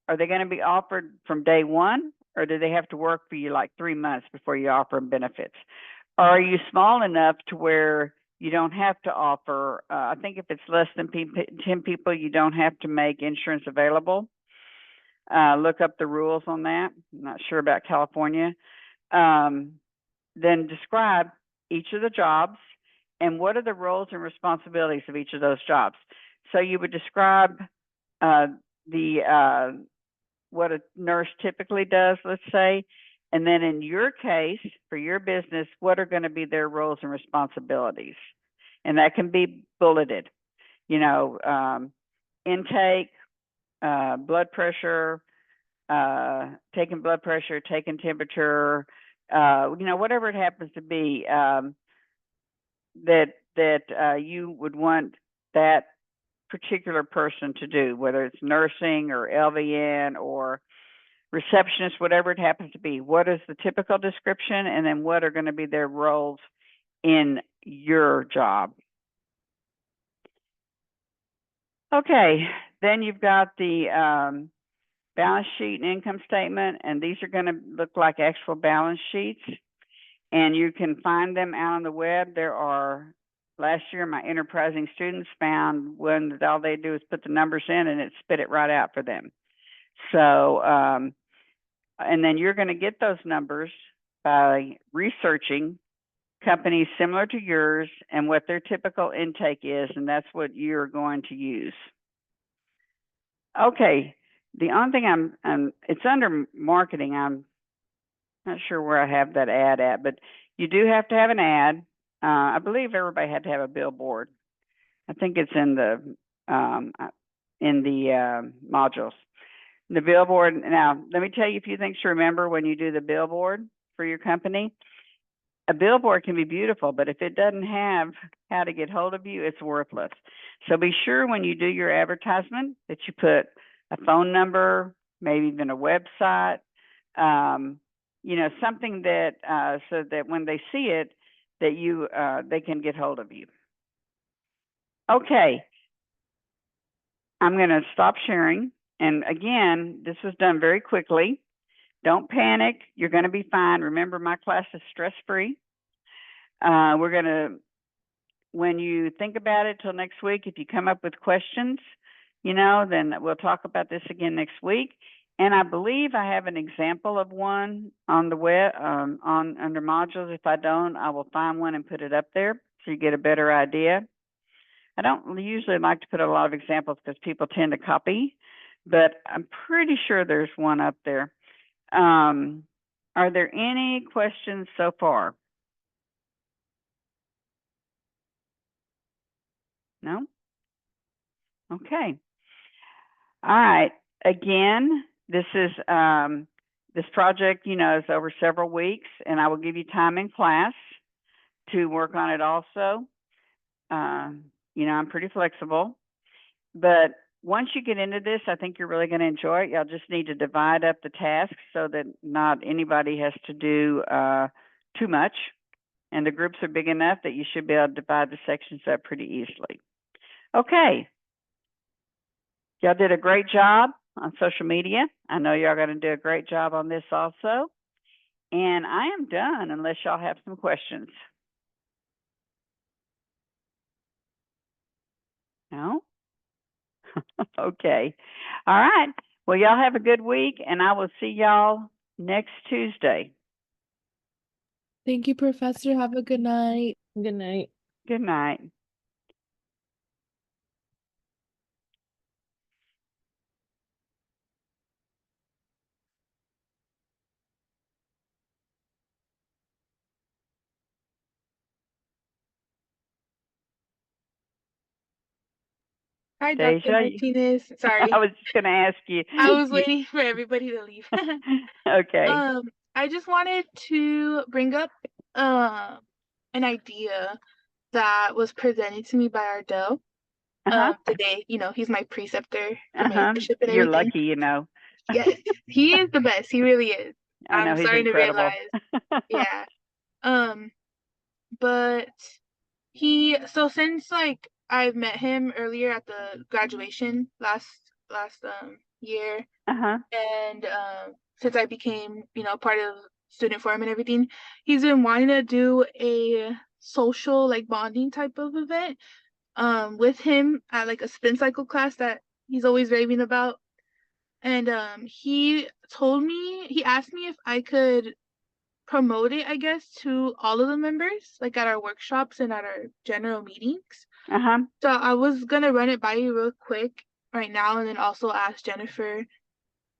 Are they going to be offered from day one, or do they have to work for you like 3 months before you offer them benefits? Are you small enough to where you don't have to offer, I think if it's less than 10 people, you don't have to make insurance available. Look up the rules on that. I'm not sure about California. Then describe each of the jobs and what are the roles and responsibilities of each of those jobs. So you would describe what a nurse typically does, let's say, and then in your case, for your business, what are going to be their roles and responsibilities? And that can be bulleted, intake, blood pressure, taking blood pressure, taking temperature, whatever it happens to be, that you would want that particular person to do, whether it's nursing or LVN or receptionist, whatever it happens to be. What is the typical description, and then what are going to be their roles in your job? Okay, then you've got the balance sheet and income statement, and these are going to look like actual balance sheets, and you can find them out on the web. Last year, my enterprising students found one that all they do is put the numbers in and it spit it right out for them. So, and then you're going to get those numbers by researching companies similar to yours and what their typical intake is, and that's what you're going to use. Okay, the only thing it's under marketing. I'm not sure where I have that ad at, but you do have to have an ad. I believe everybody had to have a billboard. I think it's in the modules. The billboard. Now, let me tell you a few things to remember when you do the billboard for your company. A billboard can be beautiful, but if it doesn't have how to get hold of you, it's worthless. So be sure when you do your advertisement that you put a phone number, maybe even a website, something that, so that when they see it, that they can get hold of you. Okay. I'm going to stop sharing. And again, this was done very quickly. Don't panic. You're going to be fine. Remember, my class is stress-free. We're going to, when you think about it till next week, if you come up with questions, then we'll talk about this again next week. And I believe I have an example of one on the web, under modules. If I don't, I will find one and put it up there so you get a better idea. I don't usually like to put a lot of examples because people tend to copy, but I'm pretty sure there's one up there. Are there any questions so far? No? Okay. All right. Again, this is this project, is over several weeks, and I will give you time in class to work on it also. I'm pretty flexible, but once you get into this, I think you're really going to enjoy it. Y'all just need to divide up the tasks so that not anybody has to do too much. And the groups are big enough that you should be able to divide the sections up pretty easily. Okay. Y'all did a great job on social media. I know y'all going to do a great job on this also. And I am done unless y'all have some questions. No? Okay. All right. Well, y'all have a good week, and I will see y'all next Tuesday. Thank you, Professor. Have a good night. Good night. Good night. Hi, Dr. Deja, Martinez. Sorry, I was just going to ask you. I was waiting for everybody to leave. Okay. I just wanted to bring up an idea that was presented to me by Ardell today. He's my preceptor for my internship and You're everything. lucky, Yes, he is the best. He really is. I know, I'm he's starting to incredible. realize. Yeah. But since I've met him earlier at the graduation last year, and since I became, part of student forum and everything, he's been wanting to do a social bonding type of event with him at a spin cycle class that he's always raving about. And he asked me if I could promote it, I guess, to all of the members, at our workshops and at our general meetings. So I was gonna run it by you real quick right now, and then also ask Jennifer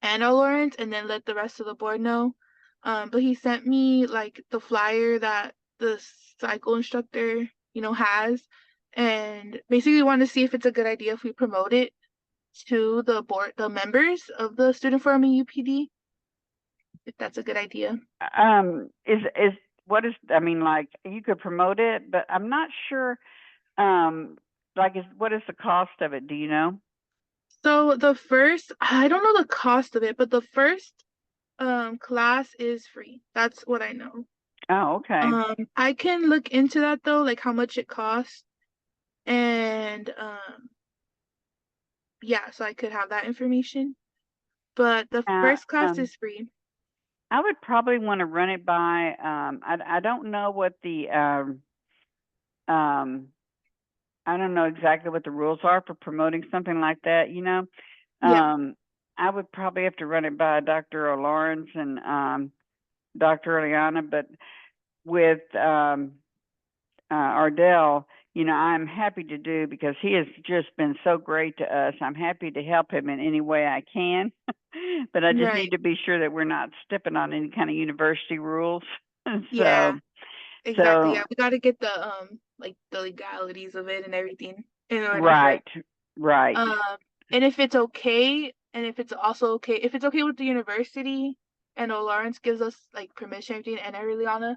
and Lawrence, and then let the rest of the board know. But he sent me the flyer that the cycle instructor, has, and basically want to see if it's a good idea if we promote it to the board, the members of the student forum in UPD. If that's a good idea. You could promote it, but I'm not sure, what is the cost of it? Do you know? So I don't know the cost of it, but the first class is free. That's what I know. Oh, okay. I can look into that though, how much it costs. And yeah, so I could have that information. But the first class is free. I would probably want to run it by, I don't know what the, I don't know exactly what the rules are for promoting something like that, Yeah. I would probably have to run it by Dr. Lawrence and Dr. Eliana, but with Ardell, I'm happy to do, because he has just been so great to us. I'm happy to help him in any way I can, but I just need to be sure that we're not stepping on any kind of university rules. Yeah, exactly. Yeah, So we got to get the the legalities of it and everything in order right. And if it's okay, and if it's also okay, if it's okay with the university, and Lawrence gives us permission and Eliana,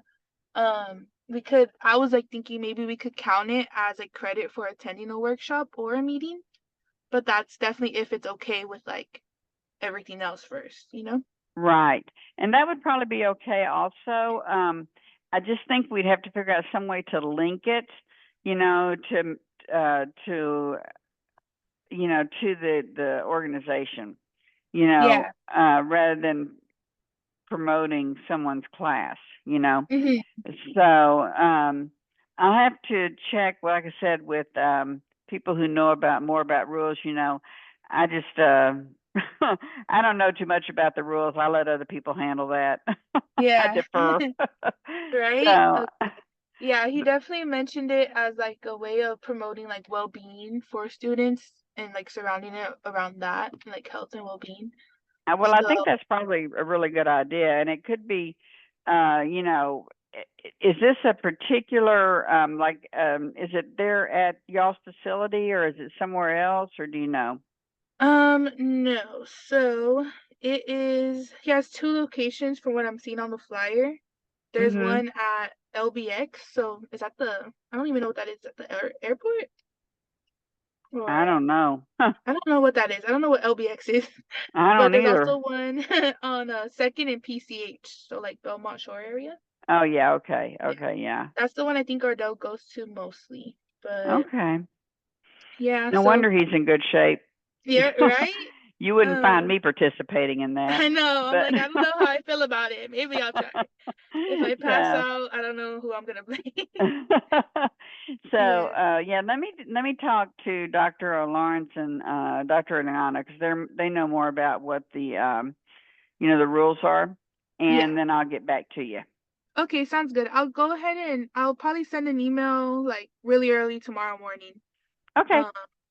I was thinking maybe we could count it as credit for attending a workshop or a meeting, but that's definitely if it's okay with everything else first, Right. And that would probably be okay also. I just think we'd have to figure out some way to link it, you know, to the organization, you know, Yeah. rather than promoting someone's class, you know. Mhm. So, I'll have to check, like I said, with people who know more about rules, you know. I just I don't know too much about the rules. I let other people handle that. I Yeah. defer. Right? So, Yeah, he definitely mentioned it as like a way of promoting like well-being for students and like surrounding it around that, like health and well-being. well, I So, think that's probably a really good idea, and it could be, you know, is this a particular, is it there at y'all's facility or is it somewhere else, or do you know? no. So he has two locations from what I'm seeing on the flyer. There's Mm-hmm. one at LBX. So is that I don't even know what that is, at the airport? I Or don't know. I don't know what that is. I don't know what LBX is. I But don't there's either. also one on 2nd and PCH, so like Belmont Shore area. Oh, yeah, okay, Yeah. okay, yeah. That's the one I think Ardell goes to mostly. But Okay. yeah, No so wonder he's in good shape. yeah, right? You wouldn't find Um, me participating in that, I know. I'm but like, I don't know how I feel about it. Maybe I'll try. If I pass yeah. out, I don't know who I'm gonna blame. So, Yeah. yeah, let me talk to Dr. Lawrence and Dr. Adriana because they know more about what the the rules are, Yeah. and then I'll get back to you. Okay, sounds good. I'll go ahead and I'll probably send an email like really early tomorrow morning. Okay.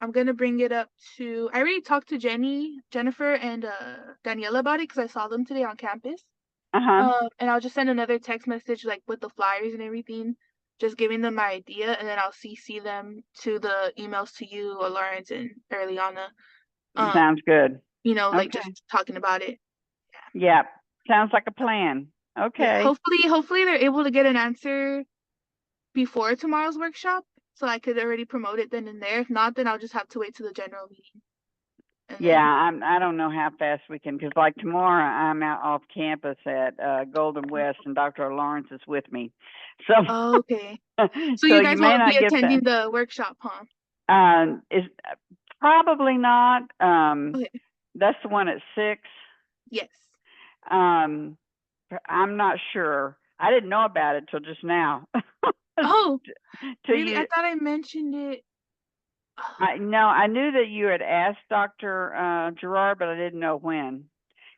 I'm gonna bring it up to. I already talked to Jennifer, and Daniela about it because I saw them today on campus. Uh-huh. And I'll just send another text message like with the flyers and everything, just giving them my idea, and then I'll CC them to the emails to you, or Lawrence and Erliana. Sounds good. Like Okay. just talking about it. Yeah. Sounds like a plan. Yeah, Okay. hopefully they're able to get an answer before tomorrow's workshop, so I could already promote it then and there. If not, then I'll just have to wait to the general meeting. Yeah, I don't know how fast we can, because like tomorrow I'm out off campus at Golden West, and Dr. Lawrence is with me. So Okay. So so you you guys may won't be not get attending the workshop, huh? is probably not. Okay. That's the one at 6. Yes. I'm not sure. I didn't know about it till just now. Oh, Till really? I you, thought I mentioned it. I knew that you had asked Dr. Gerard, but I didn't know when.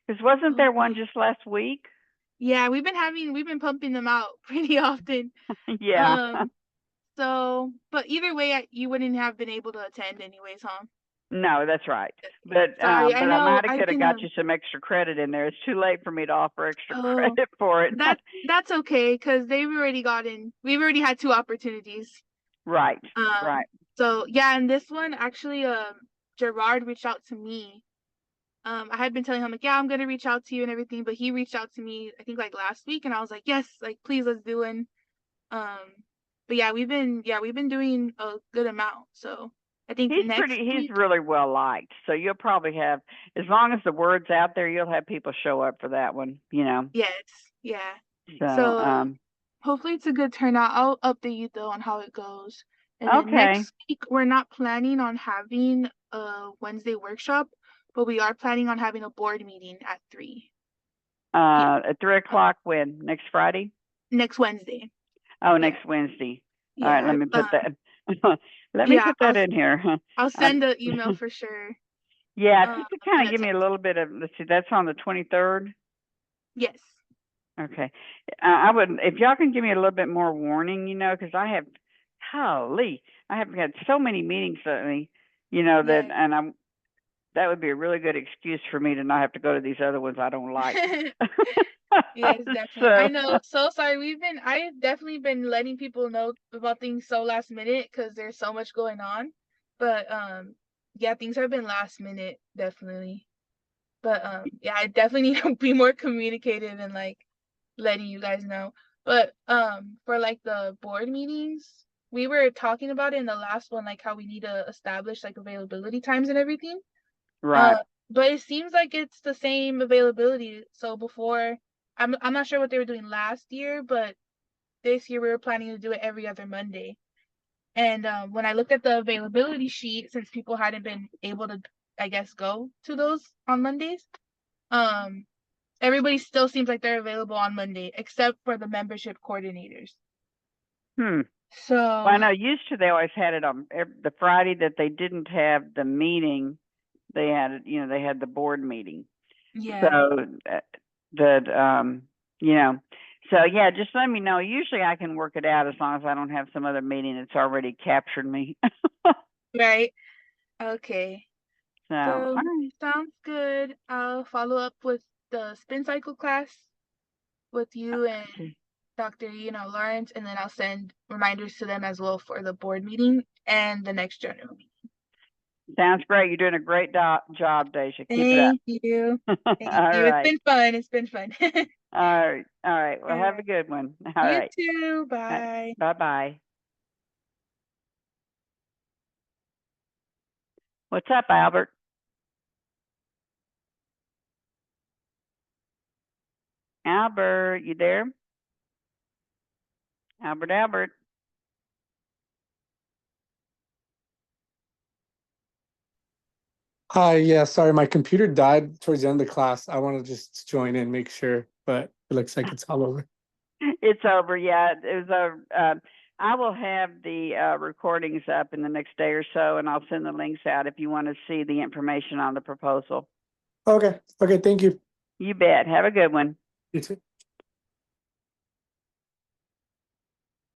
Because wasn't there one just last week? Yeah, we've been pumping them out pretty often. Yeah. So, but either way, you wouldn't have been able to attend anyways, huh? No, that's right. But Sorry, but I I know might have I've could have been got you some extra credit in there. It's too late for me to offer extra credit for it. That's okay, because we've already had 2 opportunities. Right. Right. So yeah, and this one actually, Gerard reached out to me. I had been telling him like, yeah, I'm gonna reach out to you and everything, but he reached out to me, I think like last week, and I was like, yes, like please, let's do it. But yeah, we've been doing a good amount. So I think He's really well liked. So you'll probably have, as long as the word's out there, you'll have people show up for that one, Yes, yeah. So, Hopefully it's a good turnout. I'll update you though on how it goes. And then okay. next week we're not planning on having a Wednesday workshop, but we are planning on having a board meeting at 3. At 3:00 when? Next Friday? Next Wednesday. Oh, next Wednesday. All right, let me put that. Let me put that in here. I'll send an email for sure. Yeah, just to kind of give me a little bit of. Let's see, that's on the 23rd. Yes. Okay, I would, if y'all can give me a little bit more warning, because I have had so many meetings lately, that, and that would be a really good excuse for me to not have to go to these other ones I don't like. Yes, definitely. I know. So sorry. I've definitely been letting people know about things so last minute because there's so much going on. But yeah, things have been last minute, definitely. But yeah, I definitely need to be more communicative and like letting you guys know. But for like the board meetings, we were talking about it in the last one, like how we need to establish like availability times and everything. Right. but it seems like it's the same availability. So before, I'm not sure what they were doing last year, but this year we were planning to do it every other Monday. And when I looked at the availability sheet, since people hadn't been able to, I guess, go to those on Mondays, everybody still seems like they're available on Monday, except for the membership coordinators. So Well, I know used to they always had it on the Friday that they didn't have the meeting. They had it, they had the board meeting. yeah. So so yeah, just let me know. Usually I can work it out as long as I don't have some other meeting that's already captured me. Right. Okay. So, So all right. sounds good. I'll follow up with the spin cycle class with you and Dr. Lawrence, and then I'll send reminders to them as well for the board meeting and the next general meeting. Sounds great. You're doing a great job, Deja. Keep it up. Thank you. Thank All you. right. It's been fun. It's been fun. All right. All right. Well, All have a right. good one. All You right. too. Bye. Bye-bye. What's up, Albert? Albert, you there? Albert. Hi, yeah, sorry, my computer died towards the end of the class. I want to just join in, make sure, but it looks like it's all over. It's over. Yeah, it was over. I will have the recordings up in the next day or so, and I'll send the links out if you want to see the information on the proposal. Okay, thank you. You bet. Have a good one. You too.